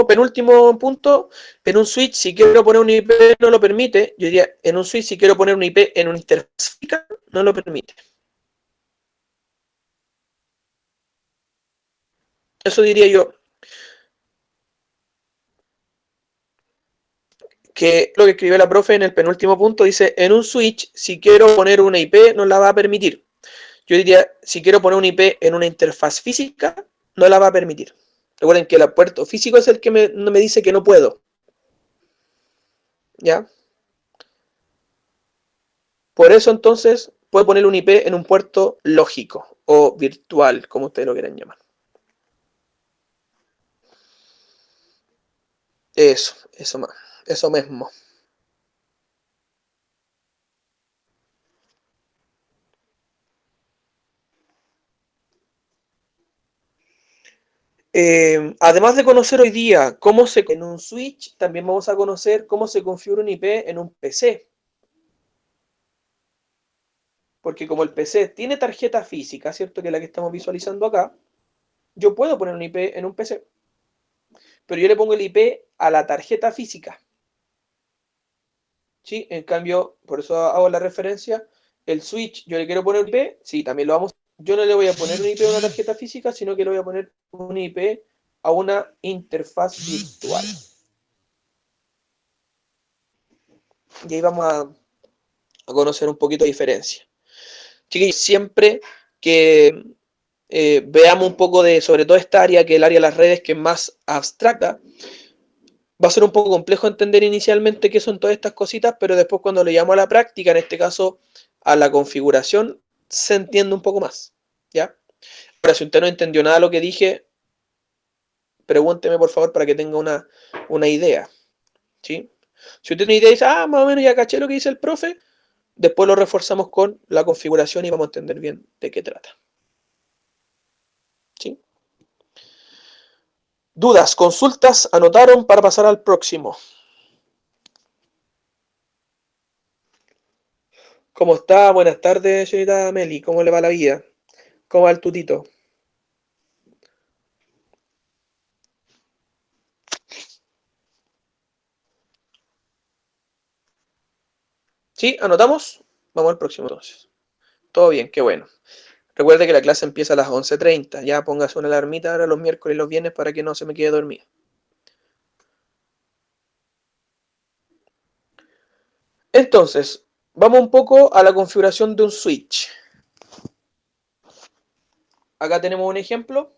penúltimo punto, en un switch, si quiero poner un IP, no lo permite. Yo diría, en un switch, si quiero poner un IP en una interfaz física, no lo permite. Eso diría yo. Que lo que escribió la profe en el penúltimo punto dice, en un switch, si quiero poner una IP, no la va a permitir. Yo diría, si quiero poner un IP en una interfaz física, no la va a permitir. Recuerden que el puerto físico es el que me dice que no puedo. ¿Ya? Por eso entonces puedo poner un IP en un puerto lógico o virtual, como ustedes lo quieran llamar. Eso mismo. Además de conocer hoy día cómo se en un switch, también vamos a conocer cómo se configura un IP en un PC. Porque como el PC tiene tarjeta física, ¿cierto? Que es la que estamos visualizando acá, yo puedo poner un IP en un PC. Pero yo le pongo el IP a la tarjeta física. ¿Sí? En cambio, por eso hago la referencia, el switch, yo le quiero poner un IP, sí, también lo vamos. Yo no le voy a poner un IP a una tarjeta física, sino que le voy a poner un IP a una interfaz virtual. Y ahí vamos a conocer un poquito de diferencia. Chiquillos, siempre que veamos un poco de, sobre todo esta área, que es el área de las redes, que es más abstracta, va a ser un poco complejo entender inicialmente qué son todas estas cositas, pero después cuando le llamo a la práctica, en este caso a la configuración, se entiende un poco más, ¿ya? Ahora, si usted no entendió nada de lo que dije, pregúnteme por favor para que tenga una idea, ¿sí? Si usted tiene una idea y dice, más o menos ya caché lo que dice el profe, después lo reforzamos con la configuración y vamos a entender bien de qué trata, ¿sí? Dudas, consultas, anotaron para pasar al próximo. ¿Cómo está? Buenas tardes, señorita Meli. ¿Cómo le va la vida? ¿Cómo va el tutito? ¿Sí? ¿Anotamos? Vamos al próximo entonces. Todo bien, qué bueno. Recuerde que la clase empieza a las 11:30. Ya póngase una alarmita ahora los miércoles y los viernes para que no se me quede dormido. Entonces, vamos un poco a la configuración de un switch. Acá tenemos un ejemplo.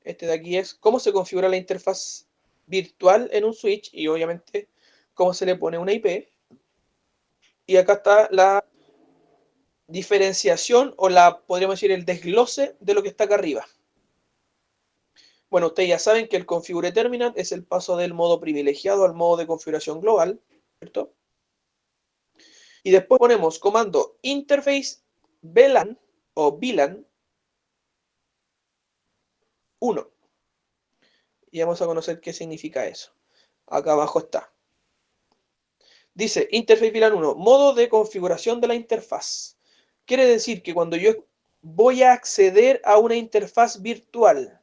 Este de aquí es cómo se configura la interfaz virtual en un switch y obviamente cómo se le pone una IP. Y acá está la diferenciación o podríamos decir el desglose de lo que está acá arriba. Bueno, ustedes ya saben que el Configure Terminal es el paso del modo privilegiado al modo de configuración global, ¿cierto? Y después ponemos comando interface VLAN o VLAN 1. Y vamos a conocer qué significa eso. Acá abajo está. Dice interface VLAN 1, modo de configuración de la interfaz. Quiere decir que cuando yo voy a acceder a una interfaz virtual,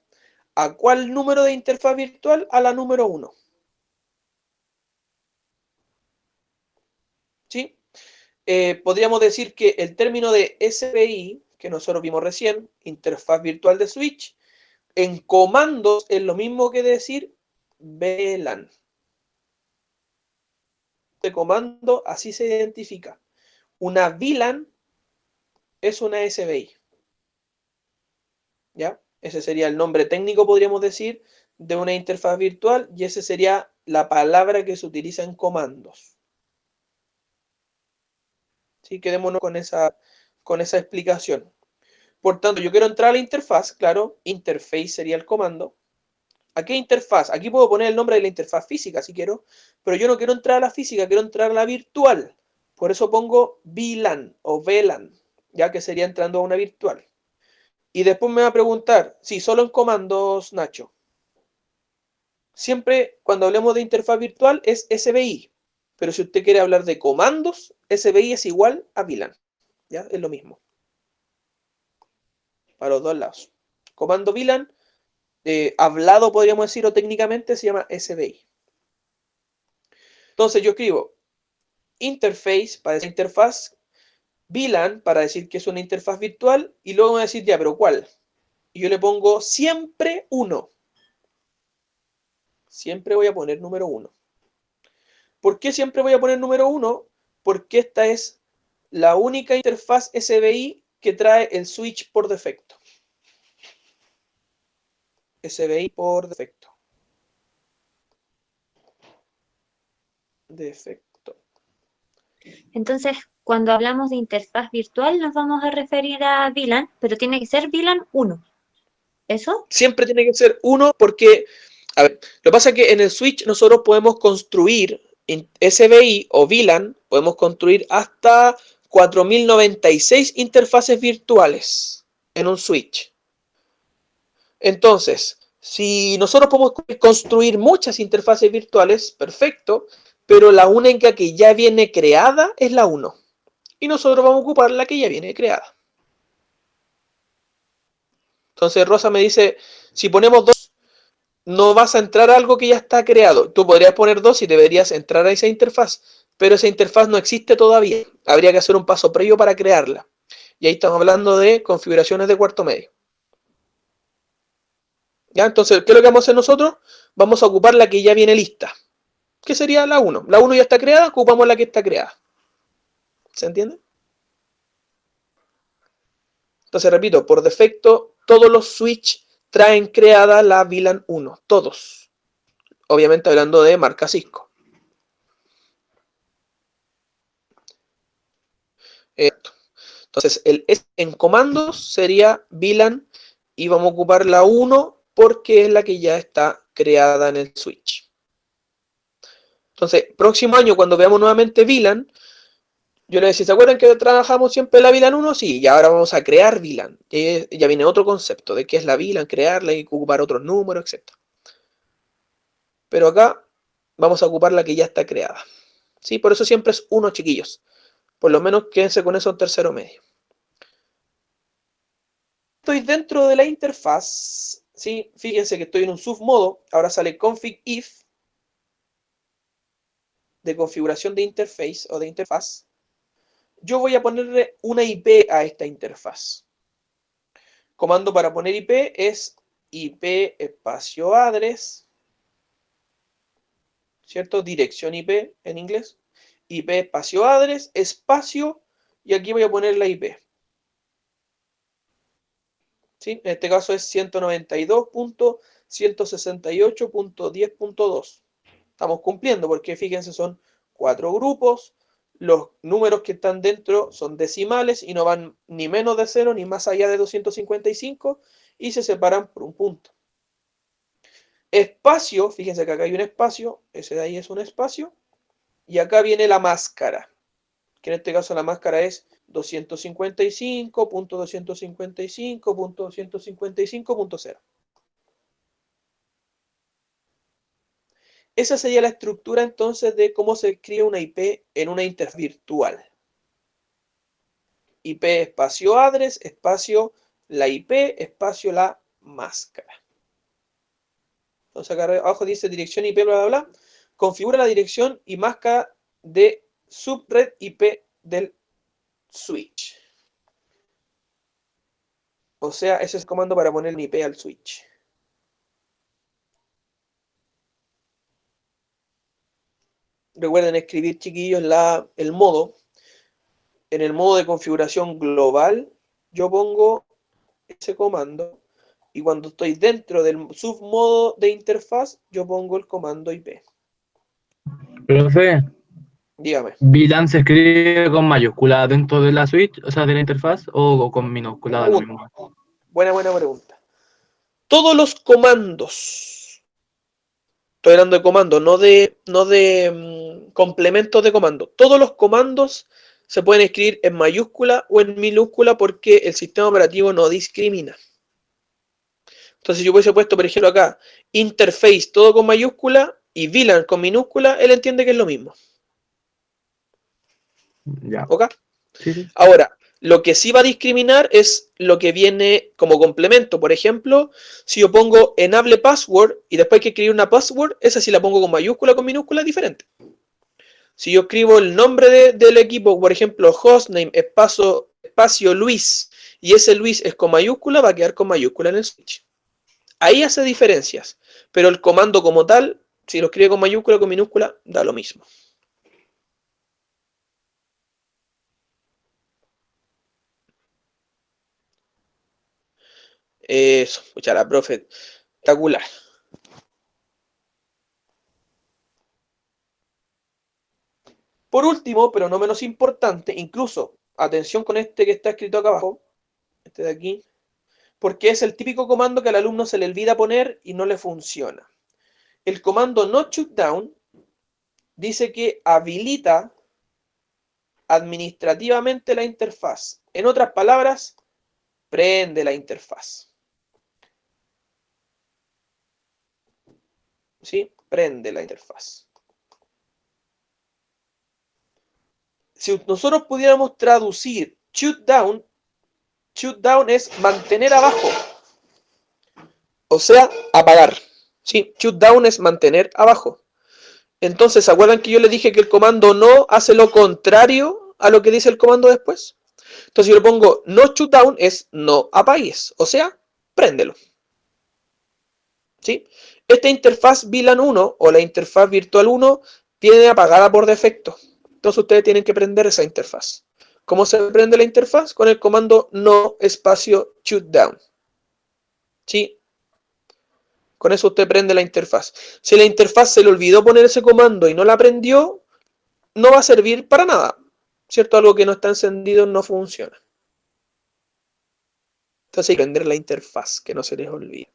¿a cuál número de interfaz virtual? A la número 1. ¿Sí? Podríamos decir que el término de SPI, que nosotros vimos recién, interfaz virtual de switch, en comandos es lo mismo que decir VLAN. De comando así se identifica. Una VLAN es una SBI. ¿Ya? Ese sería el nombre técnico, podríamos decir, de una interfaz virtual y esa sería la palabra que se utiliza en comandos. ¿Sí? Quedémonos con esa explicación. Por tanto, yo quiero entrar a la interfaz, claro, interface sería el comando. ¿A qué interfaz? Aquí puedo poner el nombre de la interfaz física si quiero, pero yo no quiero entrar a la física, quiero entrar a la virtual. Por eso pongo VLAN o VLAN, ya que sería entrando a una virtual. Y después me va a preguntar, sí, solo en comandos, Nacho. Siempre cuando hablemos de interfaz virtual es SBI, pero si usted quiere hablar de comandos, SBI es igual a VLAN. ¿Ya? Es lo mismo. Para los dos lados. Comando VLAN, hablado podríamos decir, o técnicamente se llama SBI. Entonces yo escribo interface para esa interfaz, VLAN para decir que es una interfaz virtual, y luego voy a decir, ya, pero ¿cuál? Y yo le pongo siempre 1. Siempre voy a poner número 1. ¿Por qué siempre voy a poner número 1? Porque esta es la única interfaz SBI que trae el switch por defecto. SBI por defecto. Entonces, cuando hablamos de interfaz virtual, nos vamos a referir a VLAN, pero tiene que ser VLAN 1. ¿Eso? Siempre tiene que ser 1 porque, a ver, lo que pasa es que en el switch nosotros podemos construir SBI o VLAN, podemos construir hasta 4096 interfaces virtuales en un switch. Entonces, si nosotros podemos construir muchas interfaces virtuales, perfecto, pero la única que ya viene creada es la 1. Y nosotros vamos a ocupar la que ya viene creada. Entonces Rosa me dice, si ponemos 2, no vas a entrar a algo que ya está creado. Tú podrías poner 2 y deberías entrar a esa interfaz, pero esa interfaz no existe todavía. Habría que hacer un paso previo para crearla. Y ahí estamos hablando de configuraciones de cuarto medio. ¿Ya? Entonces, ¿qué es lo que vamos a hacer nosotros? Vamos a ocupar la que ya viene lista. ¿Qué sería la 1? La 1 ya está creada, ocupamos la que está creada. ¿Se entiende? Entonces, repito, por defecto, todos los switch traen creada la VLAN 1. Todos. Obviamente hablando de marca Cisco. Entonces, el S en comandos sería VLAN y vamos a ocupar la 1 porque es la que ya está creada en el switch. Entonces, próximo año cuando veamos nuevamente VLAN, yo les decía, ¿se acuerdan que trabajamos siempre la VLAN 1? Sí, y ahora vamos a crear VLAN. Ya viene otro concepto de qué es la VLAN, crearla y ocupar otros números, etc. Pero acá vamos a ocupar la que ya está creada. ¿Sí? Por eso siempre es 1, chiquillos. Por lo menos quédense con eso en tercero medio. Estoy dentro de la interfaz, ¿sí? Fíjense que estoy en un submodo, ahora sale config if de configuración de interface o de interfaz. Yo voy a ponerle una IP a esta interfaz. Comando para poner IP es IP espacio address, ¿cierto? Dirección IP en inglés. IP espacio address, espacio, y aquí voy a poner la IP. ¿Sí? En este caso es 192.168.10.2. Estamos cumpliendo porque fíjense son 4 grupos. Los números que están dentro son decimales y no van ni menos de 0 ni más allá de 255 y se separan por un punto. Espacio, fíjense que acá hay un espacio, ese de ahí es un espacio, y acá viene la máscara, que en este caso la máscara es 255.255.255.0. Esa sería la estructura entonces de cómo se escribe una IP en una interfaz virtual. IP espacio address, espacio la IP, espacio la máscara. Entonces acá abajo dice dirección IP, bla, bla, bla. Configura la dirección y máscara de subred IP del switch. O sea, ese es el comando para poner el IP al switch. Recuerden escribir, chiquillos, el modo. En el modo de configuración global, yo pongo ese comando. Y cuando estoy dentro del submodo de interfaz, yo pongo el comando IP. Profe, Dígame. ¿VLAN se escribe con mayúscula dentro de la switch, o sea, de la interfaz, o con minúscula? Da lo mismo. Buena pregunta. Todos los comandos, estoy hablando de comandos, no de complementos de comando. Todos los comandos se pueden escribir en mayúscula o en minúscula porque el sistema operativo no discrimina. Entonces yo hubiese puesto, por ejemplo, acá, interface todo con mayúscula y VLAN con minúscula, él entiende que es lo mismo. Ya. ¿Ok? Sí. Ahora, lo que sí va a discriminar es lo que viene como complemento. Por ejemplo, si yo pongo enable password y después hay que escribir una password, esa sí la pongo con mayúscula o con minúscula, es diferente. Si yo escribo el nombre del equipo, por ejemplo, hostname, espacio Luis, y ese Luis es con mayúscula, va a quedar con mayúscula en el switch. Ahí hace diferencias, pero el comando como tal, si lo escribe con mayúscula o con minúscula, da lo mismo. Eso, escucha la profe, espectacular. Por último, pero no menos importante, incluso, atención con este que está escrito acá abajo, este de aquí, porque es el típico comando que al alumno se le olvida poner y no le funciona. El comando no shutdown dice que habilita administrativamente la interfaz. En otras palabras, prende la interfaz. ¿Sí? Prende la interfaz. Si nosotros pudiéramos traducir shutdown es mantener abajo. O sea, apagar. ¿Sí? Shutdown es mantener abajo. Entonces, ¿se acuerdan que yo les dije que el comando no hace lo contrario a lo que dice el comando después? Entonces, yo le pongo no shutdown es no apagues. O sea, préndelo. ¿Sí? Esta interfaz VLAN 1 o la interfaz virtual 1 viene apagada por defecto. Entonces, ustedes tienen que prender esa interfaz. ¿Cómo se prende la interfaz? Con el comando no espacio shutdown. ¿Sí? Con eso usted prende la interfaz. Si la interfaz se le olvidó poner ese comando y no la prendió, no va a servir para nada. ¿Cierto? Algo que no está encendido no funciona. Entonces hay que prender la interfaz, que no se les olvide.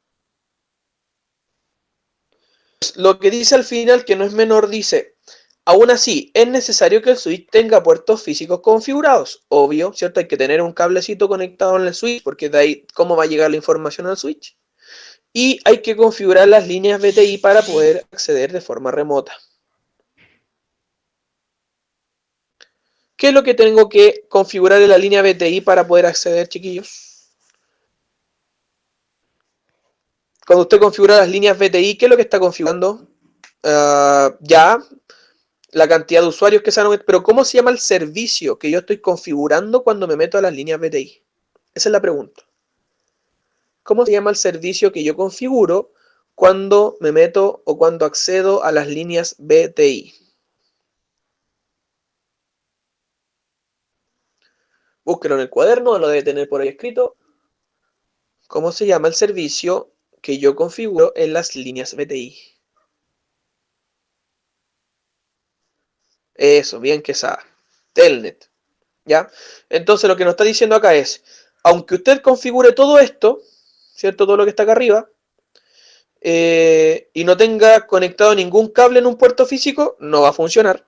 Lo que dice al final, que no es menor, dice, aún así, es necesario que el switch tenga puertos físicos configurados. Obvio, ¿cierto? Hay que tener un cablecito conectado en el switch, porque de ahí, ¿cómo va a llegar la información al switch? Y hay que configurar las líneas BTI para poder acceder de forma remota. ¿Qué es lo que tengo que configurar en la línea BTI para poder acceder, chiquillos? Cuando usted configura las líneas BTI, ¿qué es lo que está configurando? Ya, la cantidad de usuarios que se han... Pero ¿cómo se llama el servicio que yo estoy configurando cuando me meto a las líneas BTI? Esa es la pregunta. ¿Cómo se llama el servicio que yo configuro cuando me meto o cuando accedo a las líneas BTI? Búsquelo en el cuaderno, lo debe tener por ahí escrito. ¿Cómo se llama el servicio que yo configuro en las líneas BTI? Eso, bien que sabe. Telnet. ¿Ya? Entonces lo que nos está diciendo acá es, aunque usted configure todo esto, ¿cierto? Todo lo que está acá arriba, y no tenga conectado ningún cable en un puerto físico, no va a funcionar.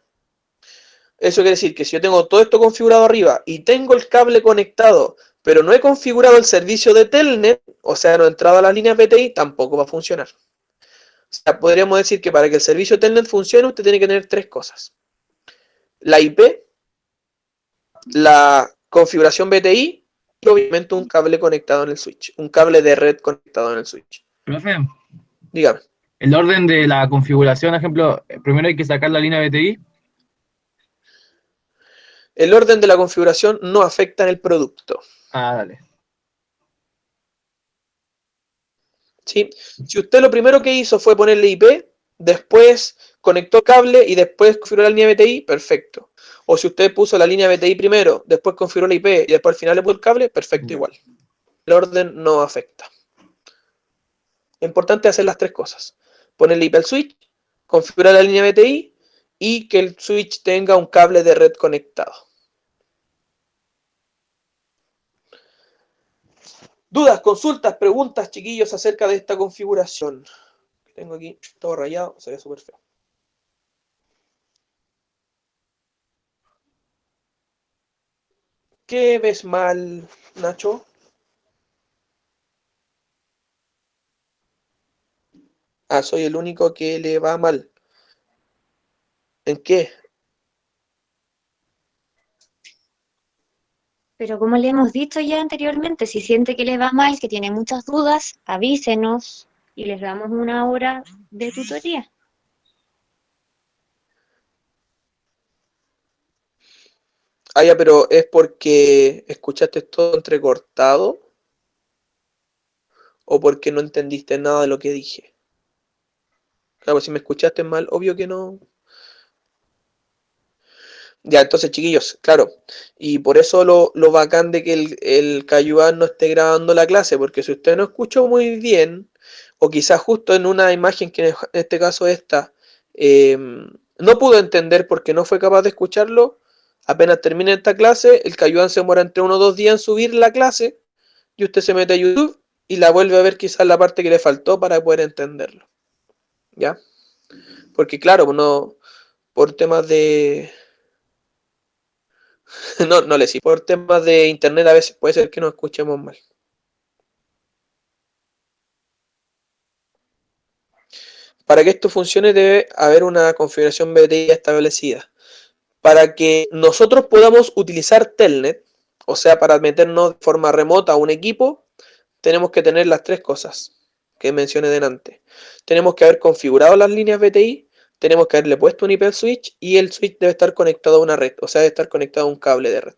Eso quiere decir que si yo tengo todo esto configurado arriba y tengo el cable conectado, pero no he configurado el servicio de Telnet, o sea, no he entrado a las líneas BTI, tampoco va a funcionar. O sea, podríamos decir que para que el servicio Telnet funcione, usted tiene que tener tres cosas. La IP, la configuración BTI y obviamente un cable conectado en el switch. Un cable de red conectado en el switch. Profe, Dígame. el orden de la configuración, ejemplo, primero hay que sacar la línea BTI. El orden de la configuración no afecta en el producto. Dale. ¿Sí? Si usted lo primero que hizo fue ponerle IP, después conectó cable y después configuró la línea BTI, perfecto. O si usted puso la línea BTI primero, después configuró la IP y después al final le puso el cable, perfecto, igual. El orden no afecta. Lo importante es hacer las tres cosas. Ponerle IP al switch, configurar la línea BTI y que el switch tenga un cable de red conectado. ¿Dudas, consultas, preguntas, chiquillos, acerca de esta configuración? Tengo aquí todo rayado, se ve súper feo. ¿Qué ves mal, Nacho? Ah, soy el único que le va mal. ¿En qué? Pero como le hemos dicho ya anteriormente, si siente que le va mal, que tiene muchas dudas, avísenos y les damos una hora de tutoría. Ah, ya, pero ¿es porque escuchaste todo entrecortado o porque no entendiste nada de lo que dije? Claro, si me escuchaste mal, obvio que no. Ya, entonces, chiquillos, claro. Y por eso lo bacán de que el Cayuán no esté grabando la clase, porque si usted no escuchó muy bien, o quizás justo en una imagen que en este caso esta, no pudo entender porque no fue capaz de escucharlo, apenas termine esta clase, el Cayuán se demora entre 1 o 2 días en subir la clase, y usted se mete a YouTube y la vuelve a ver quizás la parte que le faltó para poder entenderlo. ¿Ya? Porque claro, no, por temas de... no le sí, por temas de internet a veces puede ser que nos escuchemos mal. Para que esto funcione debe haber una configuración BTI establecida. Para que nosotros podamos utilizar Telnet, o sea, para meternos de forma remota a un equipo, tenemos que tener las tres cosas que mencioné delante. Tenemos que haber configurado las líneas BTI, tenemos que haberle puesto un IP al switch y el switch debe estar conectado a una red, o sea, debe estar conectado a un cable de red.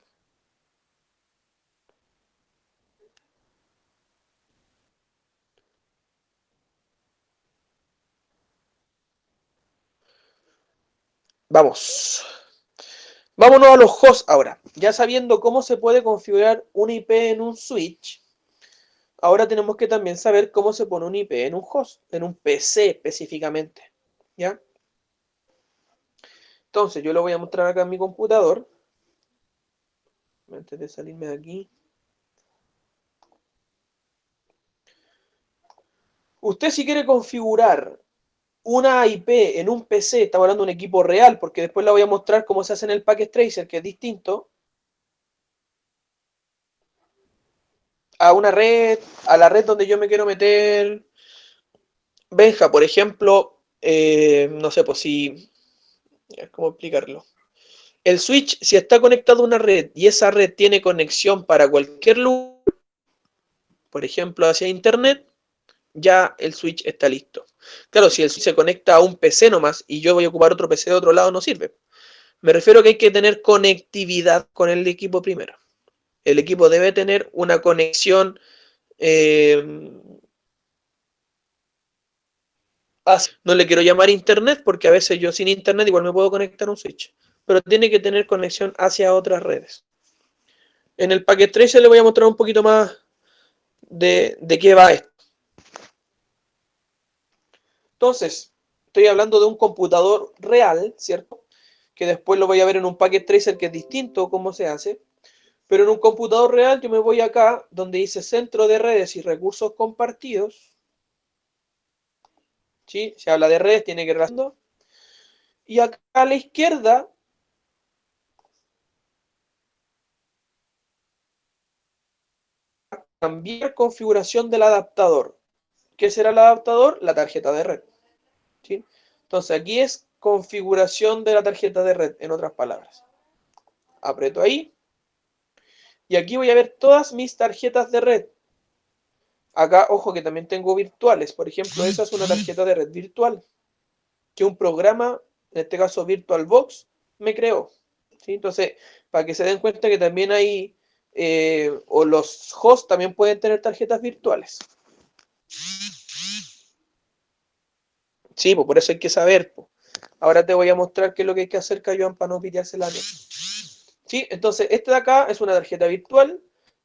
Vamos. Vámonos a los hosts ahora. Ya sabiendo cómo se puede configurar un IP en un switch, ahora tenemos que también saber cómo se pone un IP en un host, en un PC específicamente. ¿Ya? Entonces, yo lo voy a mostrar acá en mi computador. Antes de salirme de aquí. Usted si quiere configurar una IP en un PC, estamos hablando de un equipo real, porque después la voy a mostrar cómo se hace en el Packet Tracer, que es distinto, a una red, a la red donde yo me quiero meter. Benja, por ejemplo, no sé, pues si... ¿Cómo explicarlo? El switch, si está conectado a una red y esa red tiene conexión para cualquier lugar, por ejemplo, hacia internet, ya el switch está listo. Claro, si el switch se conecta a un PC nomás y yo voy a ocupar otro PC de otro lado, no sirve. Me refiero a que hay que tener conectividad con el equipo primero. El equipo debe tener una conexión no le quiero llamar internet porque a veces yo sin internet igual me puedo conectar a un switch, pero tiene que tener conexión hacia otras redes. En el Packet Tracer le voy a mostrar un poquito más de qué va esto. Entonces, estoy hablando de un computador real, ¿cierto? Que después lo voy a ver en un Packet Tracer que es distinto cómo se hace. Pero en un computador real yo me voy acá donde dice Centro de Redes y Recursos Compartidos. ¿Sí? Se habla de redes, tiene que relacionar. Y acá a la izquierda cambiar configuración del adaptador. ¿Qué será el adaptador? La tarjeta de red. ¿Sí? Entonces aquí es configuración de la tarjeta de red, en otras palabras. Aprieto ahí. Y aquí voy a ver todas mis tarjetas de red. Acá, ojo que también tengo virtuales. Por ejemplo, esa es una tarjeta de red virtual que un programa, en este caso VirtualBox, me creó. ¿Sí? Entonces, para que se den cuenta que también hay, o los hosts también pueden tener tarjetas virtuales. Sí, pues por eso hay que saber. Pues. Ahora te voy a mostrar qué es lo que hay que hacer, Cayuan, para no pitearse la net. Sí, entonces, esta de acá es una tarjeta virtual.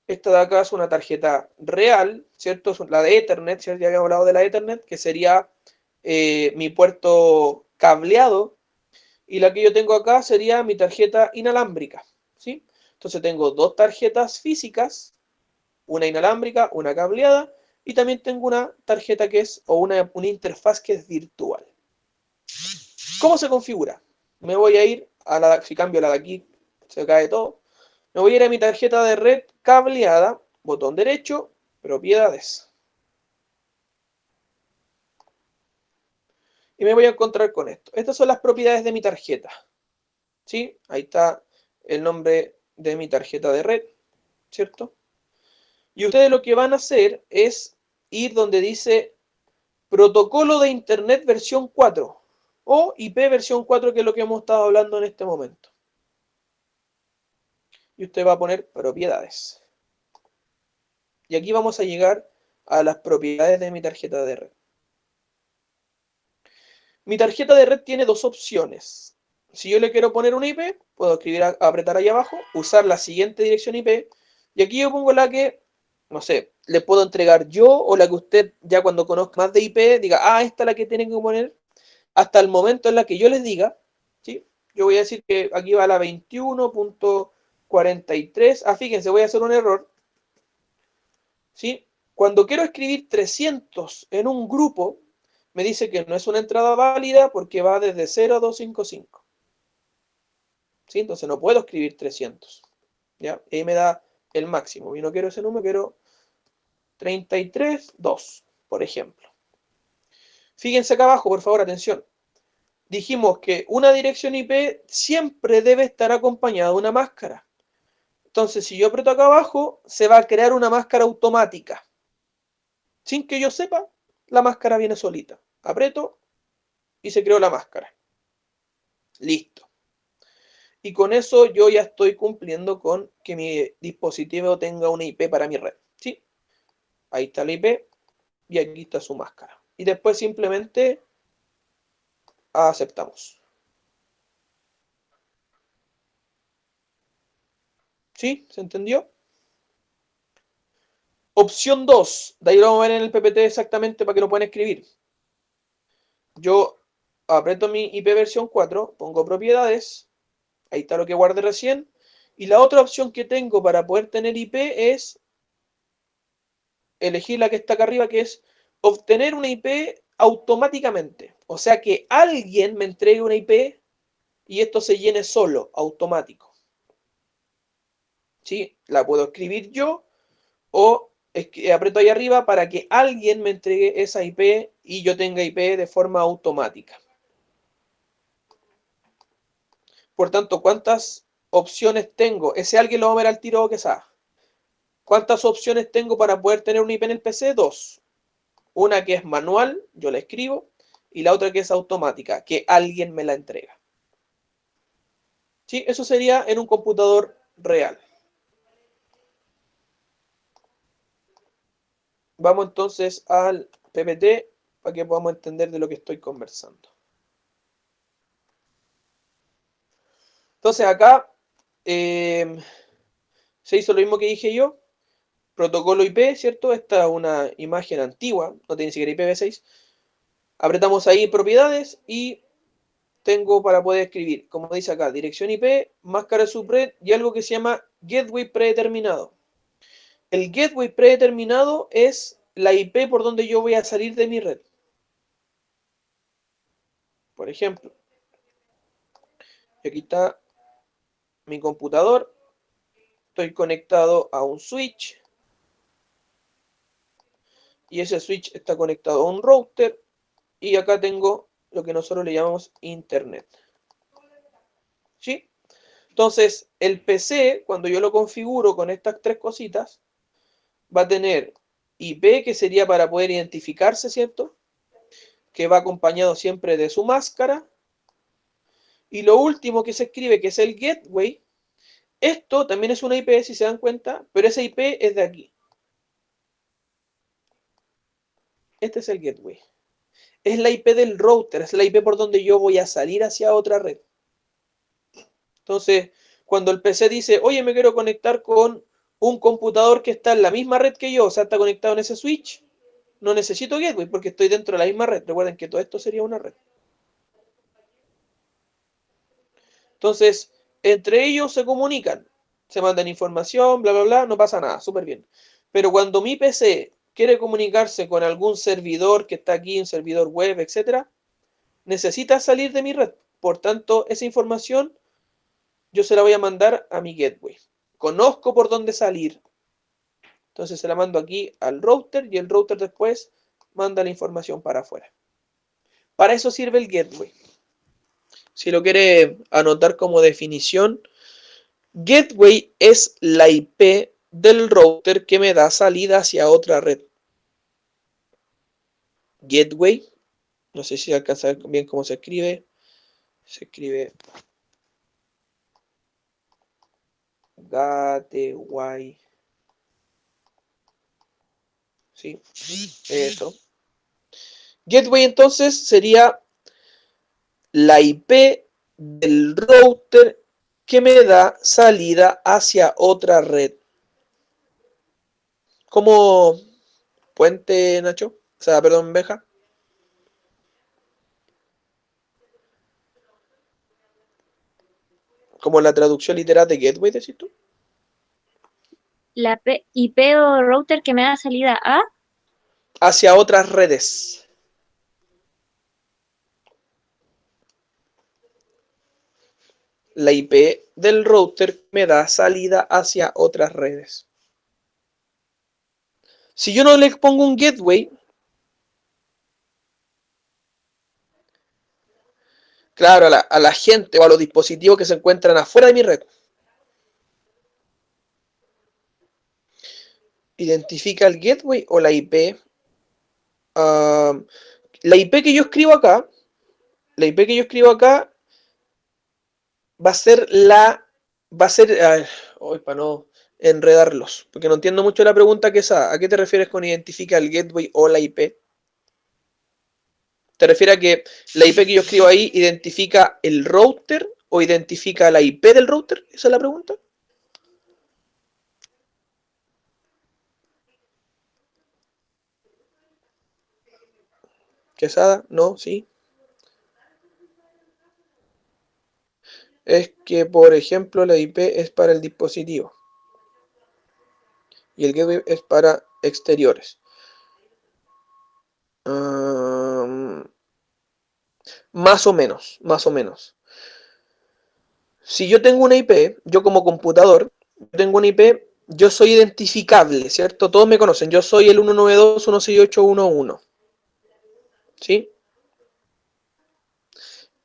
Esta de acá es una tarjeta real, ¿cierto? Es la de Ethernet, ¿cierto? Ya habíamos hablado de la Ethernet, que sería mi puerto cableado. Y la que yo tengo acá sería mi tarjeta inalámbrica, ¿sí? Entonces tengo dos tarjetas físicas, una inalámbrica, una cableada, y también tengo una tarjeta que es, o una interfaz que es virtual. ¿Cómo se configura? Me voy a ir a la, si cambio la de aquí, se cae todo. Me voy a ir a mi tarjeta de red cableada, botón derecho, propiedades. Y me voy a encontrar con esto. Estas son las propiedades de mi tarjeta. ¿Sí? Ahí está el nombre de mi tarjeta de red, ¿cierto? Y ustedes lo que van a hacer es ir donde dice protocolo de internet versión 4 o IP versión 4, que es lo que hemos estado hablando en este momento. Y usted va a poner propiedades. Y aquí vamos a llegar a las propiedades de mi tarjeta de red. Mi tarjeta de red tiene dos opciones. Si yo le quiero poner una IP, puedo escribir, apretar ahí abajo, usar la siguiente dirección IP. Y aquí yo pongo la que, no sé, le puedo entregar yo, o la que usted ya cuando conozca más de IP diga, ah, esta es la que tienen que poner, hasta el momento en la que yo les diga, ¿sí? Yo voy a decir que aquí va la 21.43. Ah, fíjense, voy a hacer un error, ¿sí? Cuando quiero escribir 300 en un grupo, me dice que no es una entrada válida porque va desde 0 a 255. ¿Sí? Entonces no puedo escribir 300. ¿Ya? Y ahí me da el máximo. Y no quiero ese número, quiero 33.2, por ejemplo. Fíjense acá abajo, por favor, atención. Dijimos que una dirección IP siempre debe estar acompañada de una máscara. Entonces, si yo aprieto acá abajo, se va a crear una máscara automática. Sin que yo sepa, la máscara viene solita. Aprieto y se creó la máscara. Listo. Y con eso yo ya estoy cumpliendo con que mi dispositivo tenga una IP para mi red. ¿Sí? Ahí está la IP y aquí está su máscara. Y después simplemente aceptamos. ¿Sí? ¿Se entendió? Opción 2. De ahí lo vamos a ver en el PPT exactamente para que lo puedan escribir. Yo aprieto mi IP versión 4, pongo propiedades. Ahí está lo que guardé recién. Y la otra opción que tengo para poder tener IP es elegir la que está acá arriba, que es obtener una IP automáticamente. O sea, que alguien me entregue una IP y esto se llene solo, automático. ¿Sí? La puedo escribir yo o aprieto ahí arriba para que alguien me entregue esa IP y yo tenga IP de forma automática. Por tanto, ¿cuántas opciones tengo? Ese alguien lo va a ver al tiro que sabe. ¿Cuántas opciones tengo para poder tener un IP en el PC? Dos. Una que es manual, yo la escribo, y la otra que es automática, que alguien me la entrega. ¿Sí? Eso sería en un computador real. Vamos entonces al PPT para que podamos entender de lo que estoy conversando. Entonces acá se hizo lo mismo que dije yo. Protocolo IP, ¿cierto? Esta es una imagen antigua, no tiene ni siquiera IPv6. Apretamos ahí propiedades y tengo para poder escribir, como dice acá, dirección IP, máscara subred y algo que se llama gateway predeterminado. El gateway predeterminado es la IP por donde yo voy a salir de mi red. Por ejemplo, aquí está mi computador, estoy conectado a un switch y ese switch está conectado a un router y acá tengo lo que nosotros le llamamos internet. ¿Sí? Entonces, el PC, cuando yo lo configuro con estas tres cositas, va a tener IP, que sería para poder identificarse, ¿cierto? Que va acompañado siempre de su máscara. Y lo último que se escribe, que es el gateway, esto también es una IP, si se dan cuenta, pero esa IP es de aquí. Este es el gateway. Es la IP del router, es la IP por donde yo voy a salir hacia otra red. Entonces, cuando el PC dice, oye, me quiero conectar con un computador que está en la misma red que yo, o sea, está conectado en ese switch, no necesito gateway porque estoy dentro de la misma red. Recuerden que todo esto sería una red. Entonces, entre ellos se comunican, se mandan información, bla, bla, bla, no pasa nada, súper bien. Pero cuando mi PC quiere comunicarse con algún servidor que está aquí, un servidor web, etcétera, necesita salir de mi red. Por tanto, esa información yo se la voy a mandar a mi gateway. Conozco por dónde salir. Entonces se la mando aquí al router y el router después manda la información para afuera. Para eso sirve el gateway. Si lo quiere anotar como definición, gateway es la IP del router que me da salida hacia otra red. Gateway, no sé si alcanza a ver bien cómo se escribe. Se escribe gateway. Sí, eso. Gateway entonces sería la IP del router que me da salida hacia otra red. ¿Cómo puente, Nacho? O sea, perdón, Beja. ¿Como la traducción literal de gateway, decís tú? La IP o router que me da salida a... Hacia otras redes. La IP del router me da salida hacia otras redes. Si yo no le pongo un gateway, claro, a la gente o a los dispositivos que se encuentran afuera de mi red, identifica el gateway o la IP. La IP que yo escribo acá, va a ser para no enredarlos, porque no entiendo mucho la pregunta que es ¿a qué te refieres con identifica el gateway o la IP? ¿Te refieres a que la IP que yo escribo ahí identifica el router o identifica la IP del router? ¿Esa es la pregunta? ¿Quesada? ¿No? ¿Sí? Es que, por ejemplo, la IP es para el dispositivo y el gateway es para exteriores. Más o menos. Si yo tengo una IP, yo como computador, tengo una IP, yo soy identificable, ¿cierto? Todos me conocen, yo soy el 192.168.1.1. ¿Sí?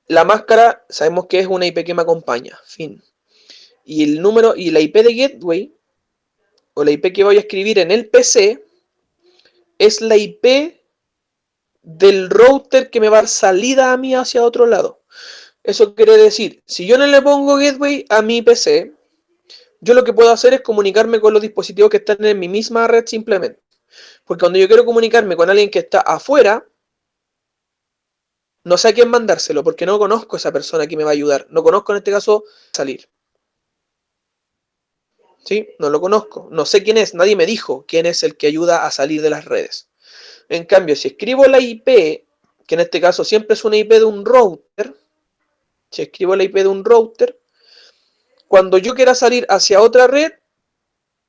La máscara sabemos que es una IP que me acompaña, fin. Y el número y la IP de gateway o la IP que voy a escribir en el PC es la IP del router que me va a dar salida a mí hacia otro lado. Eso quiere decir, si yo no le pongo gateway a mi PC, yo lo que puedo hacer es comunicarme con los dispositivos que están en mi misma red simplemente. Porque cuando yo quiero comunicarme con alguien que está afuera, no sé a quién mandárselo, porque no conozco a esa persona que me va a ayudar. No conozco en este caso salir. ¿Sí? No lo conozco. No sé quién es. Nadie me dijo quién es el que ayuda a salir de las redes. En cambio, si escribo la IP, que en este caso siempre es una IP de un router, si escribo la IP de un router, cuando yo quiera salir hacia otra red,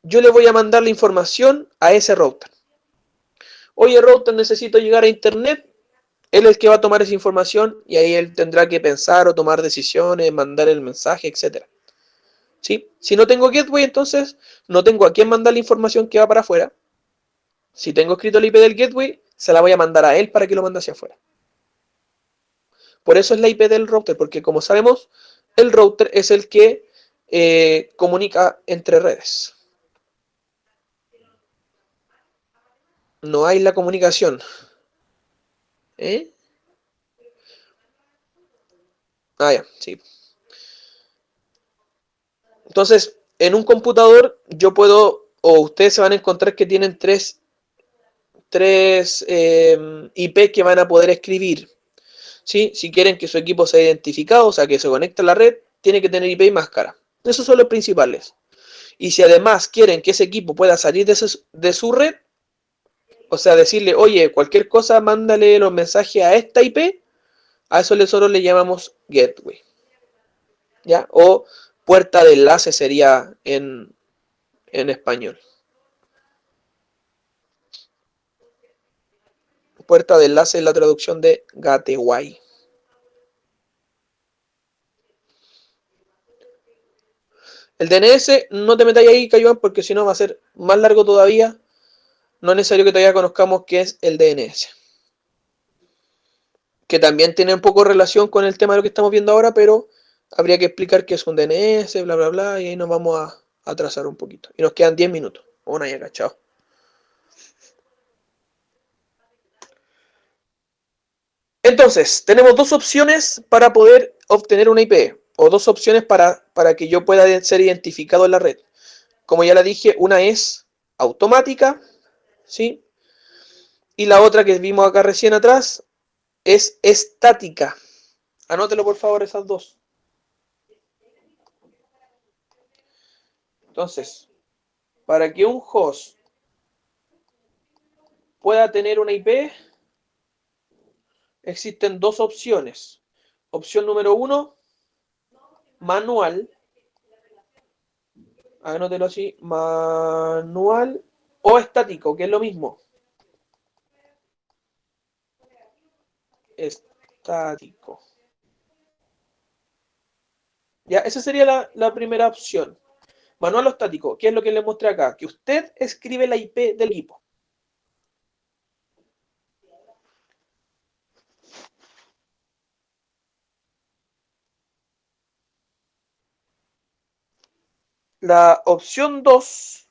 yo le voy a mandar la información a ese router. Oye, router, necesito llegar a internet. Él es el que va a tomar esa información y ahí él tendrá que pensar o tomar decisiones, mandar el mensaje, etc. ¿Sí? Si no tengo gateway, entonces no tengo a quién mandar la información que va para afuera. Si tengo escrito el IP del gateway, se la voy a mandar a él para que lo mande hacia afuera. Por eso es la IP del router, porque como sabemos, el router es el que comunica entre redes. No hay la comunicación. ¿Eh? Ah, ya, sí. Entonces, en un computador yo puedo, o ustedes se van a encontrar que tienen tres IP que van a poder escribir. ¿Sí? Si quieren que su equipo sea identificado, o sea, que se conecte a la red, tiene que tener IP y máscara. Esos son los principales. Y si además quieren que ese equipo pueda salir de su red, o sea, decirle, oye, cualquier cosa, mándale los mensajes a esta IP, a eso nosotros le llamamos gateway. ¿ya? O puerta de enlace sería en español. Puerta de enlace es la traducción de gateway. El DNS, no te metáis ahí, Cayuan, porque si no va a ser más largo todavía. No es necesario que todavía conozcamos qué es el DNS. Que también tiene un poco relación con el tema de lo que estamos viendo ahora, pero habría que explicar qué es un DNS, bla, bla, bla, y ahí nos vamos a atrasar un poquito. Y nos quedan 10 minutos. Una ya, chao. Entonces, tenemos dos opciones para poder obtener una IP, o dos opciones para que yo pueda ser identificado en la red. Como ya la dije, una es automática, ¿sí? Y la otra que vimos acá recién atrás es estática. Anótelo por favor esas dos. Entonces, para que un host pueda tener una IP, existen dos opciones. Opción número 1, manual. Anótelo así, manual o estático, que es lo mismo. Estático. Ya, esa sería la primera opción. Manual o estático, ¿qué es lo que les mostré acá? Que usted escribe la IP del equipo. La opción 2,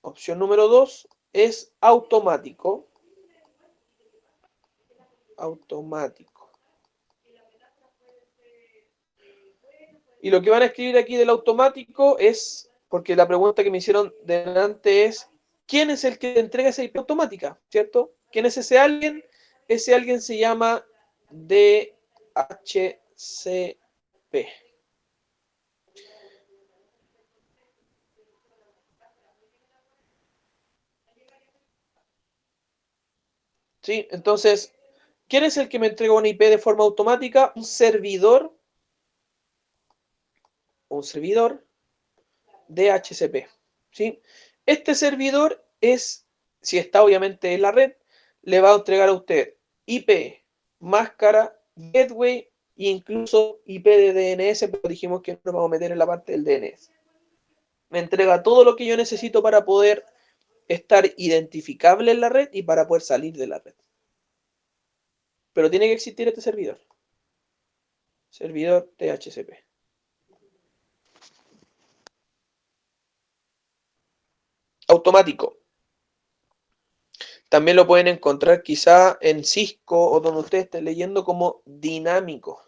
opción número 2, es automático. Automático. Y lo que van a escribir aquí del automático es, porque la pregunta que me hicieron delante es, ¿quién es el que entrega esa IP automática? ¿Cierto? ¿Quién es ese alguien? Ese alguien se llama DHCP. ¿Sí? Entonces, ¿quién es el que me entrega una IP de forma automática? Un servidor DHCP. ¿Sí? Este servidor es, si está obviamente en la red, le va a entregar a usted IP, máscara, gateway e incluso IP de DNS, pero dijimos que nos vamos a meter en la parte del DNS. Me entrega todo lo que yo necesito para poder estar identificable en la red y para poder salir de la red. Pero tiene que existir este servidor. Servidor DHCP. Automático. También lo pueden encontrar quizá en Cisco o donde usted esté leyendo como dinámico.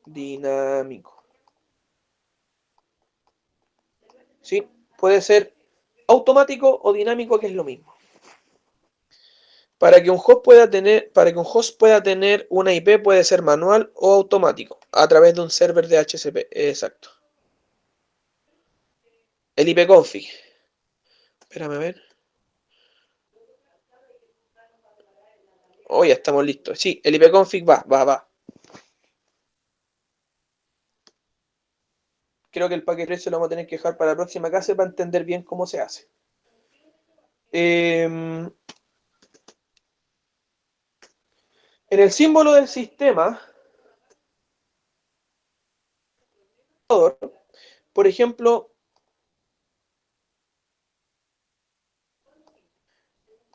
Dinámico. ¿Sí? Puede ser automático o dinámico, que es lo mismo. Para que un host pueda tener una IP puede ser manual o automático a través de un server de DHCP. Exacto. El ipconfig. Espérame a ver. Oh, ya estamos listos. Sí, el ipconfig va. Creo que el paquete 3 se lo vamos a tener que dejar para la próxima clase para entender bien cómo se hace. En el símbolo del sistema, por ejemplo,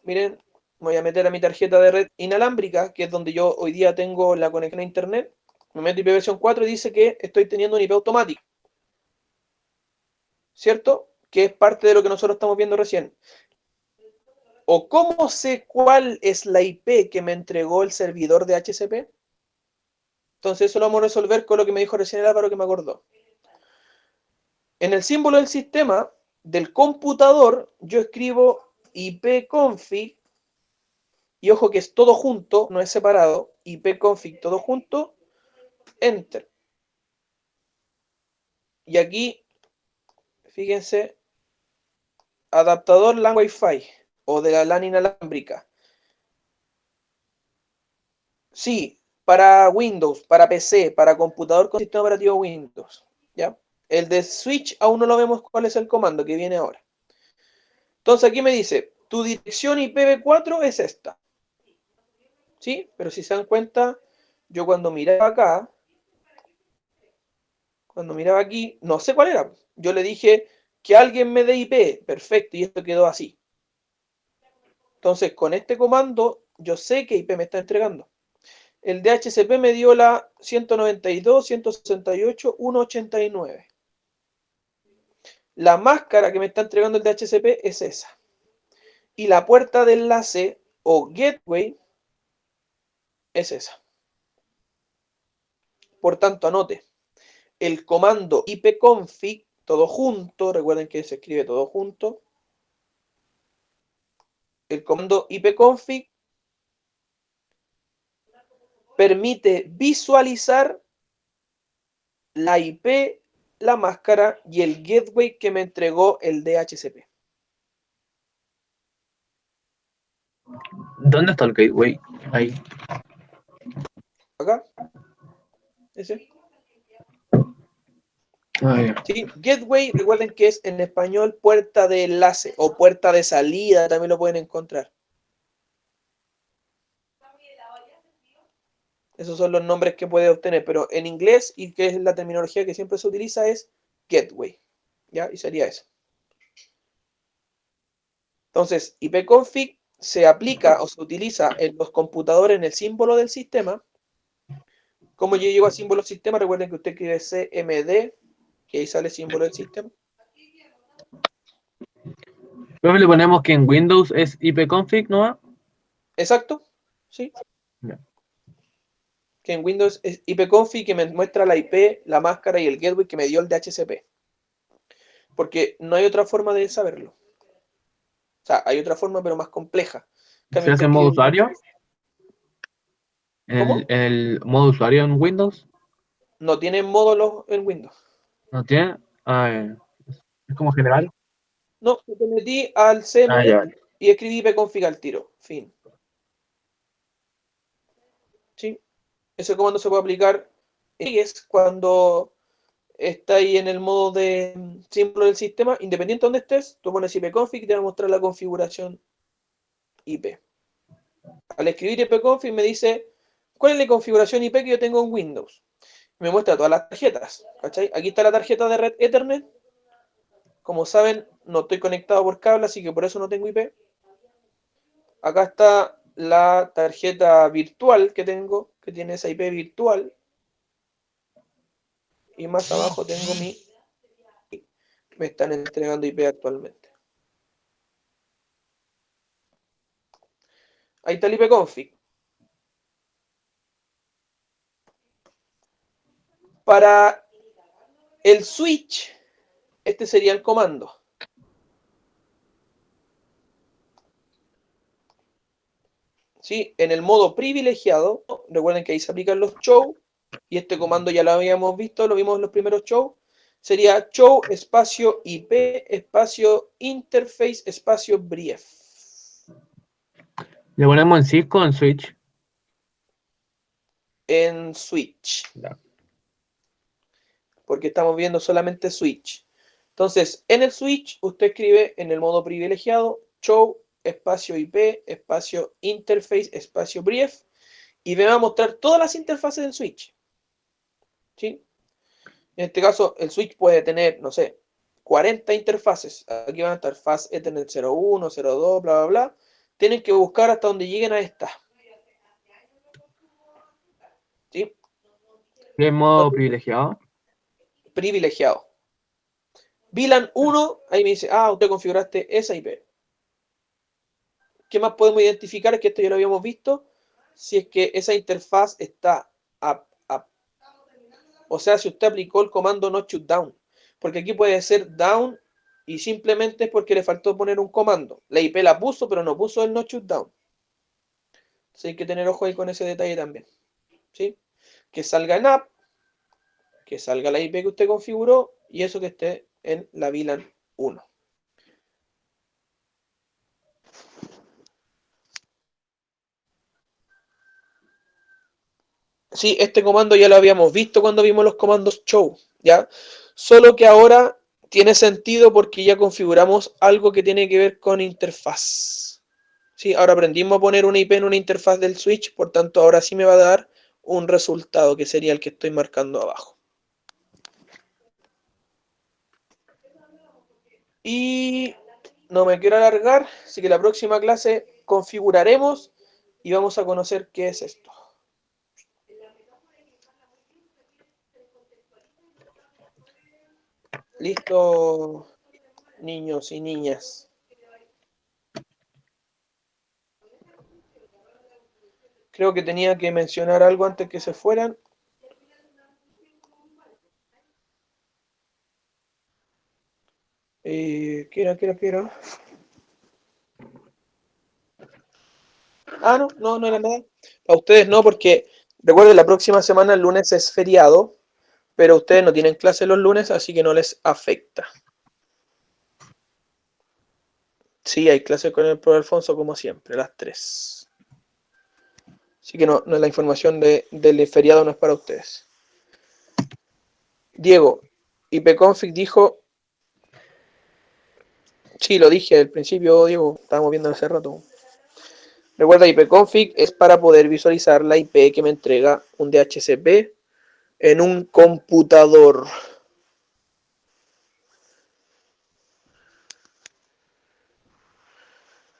miren, me voy a meter a mi tarjeta de red inalámbrica, que es donde yo hoy día tengo la conexión a internet. Me meto IP versión 4 y dice que estoy teniendo un IP automático. ¿Cierto? Que es parte de lo que nosotros estamos viendo recién. ¿O cómo sé cuál es la IP que me entregó el servidor de DHCP? Entonces eso lo vamos a resolver con lo que me dijo recién el Álvaro, que me acordó. En el símbolo del sistema del computador yo escribo ipconfig, y ojo que es todo junto, no es separado, ipconfig todo junto, enter. Y aquí, fíjense, adaptador LAN Wi-Fi o de la LAN inalámbrica. Sí, para Windows, para PC, para computador con sistema operativo Windows. ¿Ya? El de switch aún no lo vemos cuál es el comando que viene ahora. Entonces aquí me dice, tu dirección IPv4 es esta. ¿Sí? Pero si se dan cuenta, yo cuando miraba acá, cuando miraba aquí, no sé cuál era. Yo le dije que alguien me dé IP. Perfecto, y esto quedó así. Entonces, con este comando, yo sé qué IP me está entregando. El DHCP me dio la 192.168.189. La máscara que me está entregando el DHCP es esa. Y la puerta de enlace o gateway es esa. Por tanto, anote. El comando ipconfig, todo junto, recuerden que se escribe todo junto. El comando ipconfig permite visualizar la IP, la máscara y el gateway que me entregó el DHCP. ¿Dónde está el gateway? Ahí. Acá. Ese. Ah, ya. ¿Sí? Gateway, recuerden que es en español puerta de enlace o puerta de salida, también lo pueden encontrar. Esos son los nombres que puede obtener, pero en inglés, y que es la terminología que siempre se utiliza, es gateway. ¿Ya? Y sería eso. Entonces, ipconfig se aplica o se utiliza en los computadores en el símbolo del sistema. Como yo llego al símbolo del sistema, recuerden que usted escribe CMD, que ahí sale el símbolo del sistema. Luego le ponemos que en Windows es ipconfig, ¿no? Exacto, ¿sí? Ya. Que en Windows es ipconfig que me muestra la IP, la máscara y el gateway que me dio el DHCP. Porque no hay otra forma de saberlo. O sea, hay otra forma, pero más compleja. En ¿Se cambio, hace usted en modo escribe... usuario? ¿Cómo? ¿El modo usuario en Windows? No tiene módulos en Windows. ¿No tiene? Ah, es como general. No, te metí al Ah, CMD ya. y escribí ipconfig al tiro. Fin. ¿Sí? Ese comando se puede aplicar es cuando está ahí en el modo de símbolo del sistema, independiente de donde estés, tú pones ipconfig y te va a mostrar la configuración IP. Al escribir ipconfig me dice cuál es la configuración IP que yo tengo en Windows. Me muestra todas las tarjetas. ¿Cachai? Aquí está la tarjeta de red Ethernet. Como saben, no estoy conectado por cable, así que por eso no tengo IP. Acá está la tarjeta virtual que tengo, que tiene esa IP virtual. Y más abajo tengo mi... Me están entregando IP actualmente. Ahí está el ipconfig. Para el switch, este sería el comando. ¿Sí? En el modo privilegiado, recuerden que ahí se aplican los show, y este comando ya lo habíamos visto, lo vimos en los primeros show, sería show espacio IP espacio interface espacio brief. ¿Le ponemos en Cisco o en Switch? En switch, Ya. porque estamos viendo solamente switch. Entonces, en el switch, usted escribe en el modo privilegiado, show espacio IP espacio interface espacio brief, y me va a mostrar todas las interfaces del switch. ¿Sí? En este caso, el switch puede tener, no sé, 40 interfaces. Aquí van a estar Fast Ethernet 01, 02, bla, bla, bla. Tienen que buscar hasta donde lleguen a esta. ¿Sí? ¿En modo Entonces, privilegiado? privilegiado. VLAN 1, ahí me dice, ah, usted configuraste esa IP. ¿Qué más podemos identificar? Que esto ya lo habíamos visto. Si es que esa interfaz está up. O sea, si usted aplicó el comando no shutdown. Porque aquí puede ser down y simplemente es porque le faltó poner un comando. La IP la puso, pero no puso el no shutdown. Entonces hay que tener ojo ahí con ese detalle también. ¿Sí? Que salga en app, que salga la IP que usted configuró y eso que esté en la VLAN 1. Sí, este comando ya lo habíamos visto cuando vimos los comandos show, ¿ya? Solo que ahora tiene sentido porque ya configuramos algo que tiene que ver con interfaz. Sí, ahora aprendimos a poner una IP en una interfaz del switch, por tanto ahora sí me va a dar un resultado que sería el que estoy marcando abajo. Y no me quiero alargar, así que la próxima clase configuraremos y vamos a conocer qué es esto. Listo, niños y niñas. Creo que tenía que mencionar algo antes que se fueran. ¿Qué era? Ah, no era nada. Para ustedes no, porque recuerden, la próxima semana el lunes es feriado, pero ustedes no tienen clase los lunes, así que no les afecta. Sí, hay clase con el profe Alfonso como siempre, las 3. Así que no la información del feriado no es para ustedes. Diego, ipconfig dijo... Sí, lo dije al principio, Diego, estábamos viendo hace rato. Recuerda, ipconfig es para poder visualizar la IP que me entrega un DHCP en un computador.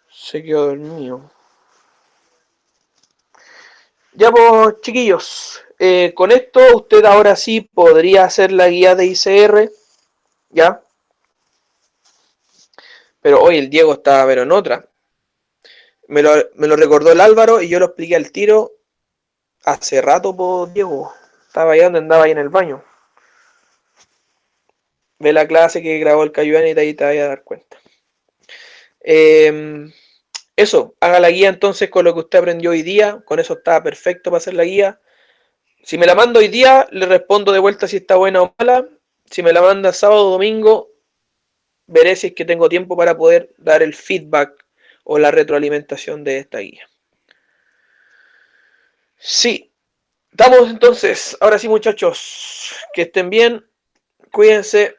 Se quedó dormido. Ya pues, chiquillos, con esto usted ahora sí podría hacer la guía de ICR, ¿ya? Pero hoy el Diego estaba pero en otra. Me lo recordó el Álvaro y yo lo expliqué al tiro hace rato, pues, Diego. Estaba ahí donde andaba ahí en el baño. Ve la clase que grabó el Cayuán y ahí te vas a dar cuenta. Eso, haga la guía entonces con lo que usted aprendió hoy día. Con eso está perfecto para hacer la guía. Si me la manda hoy día, le respondo de vuelta si está buena o mala. Si me la manda sábado o domingo, veré si es que tengo tiempo para poder dar el feedback o la retroalimentación de esta guía. Sí, estamos entonces. Ahora sí, muchachos, que estén bien, cuídense.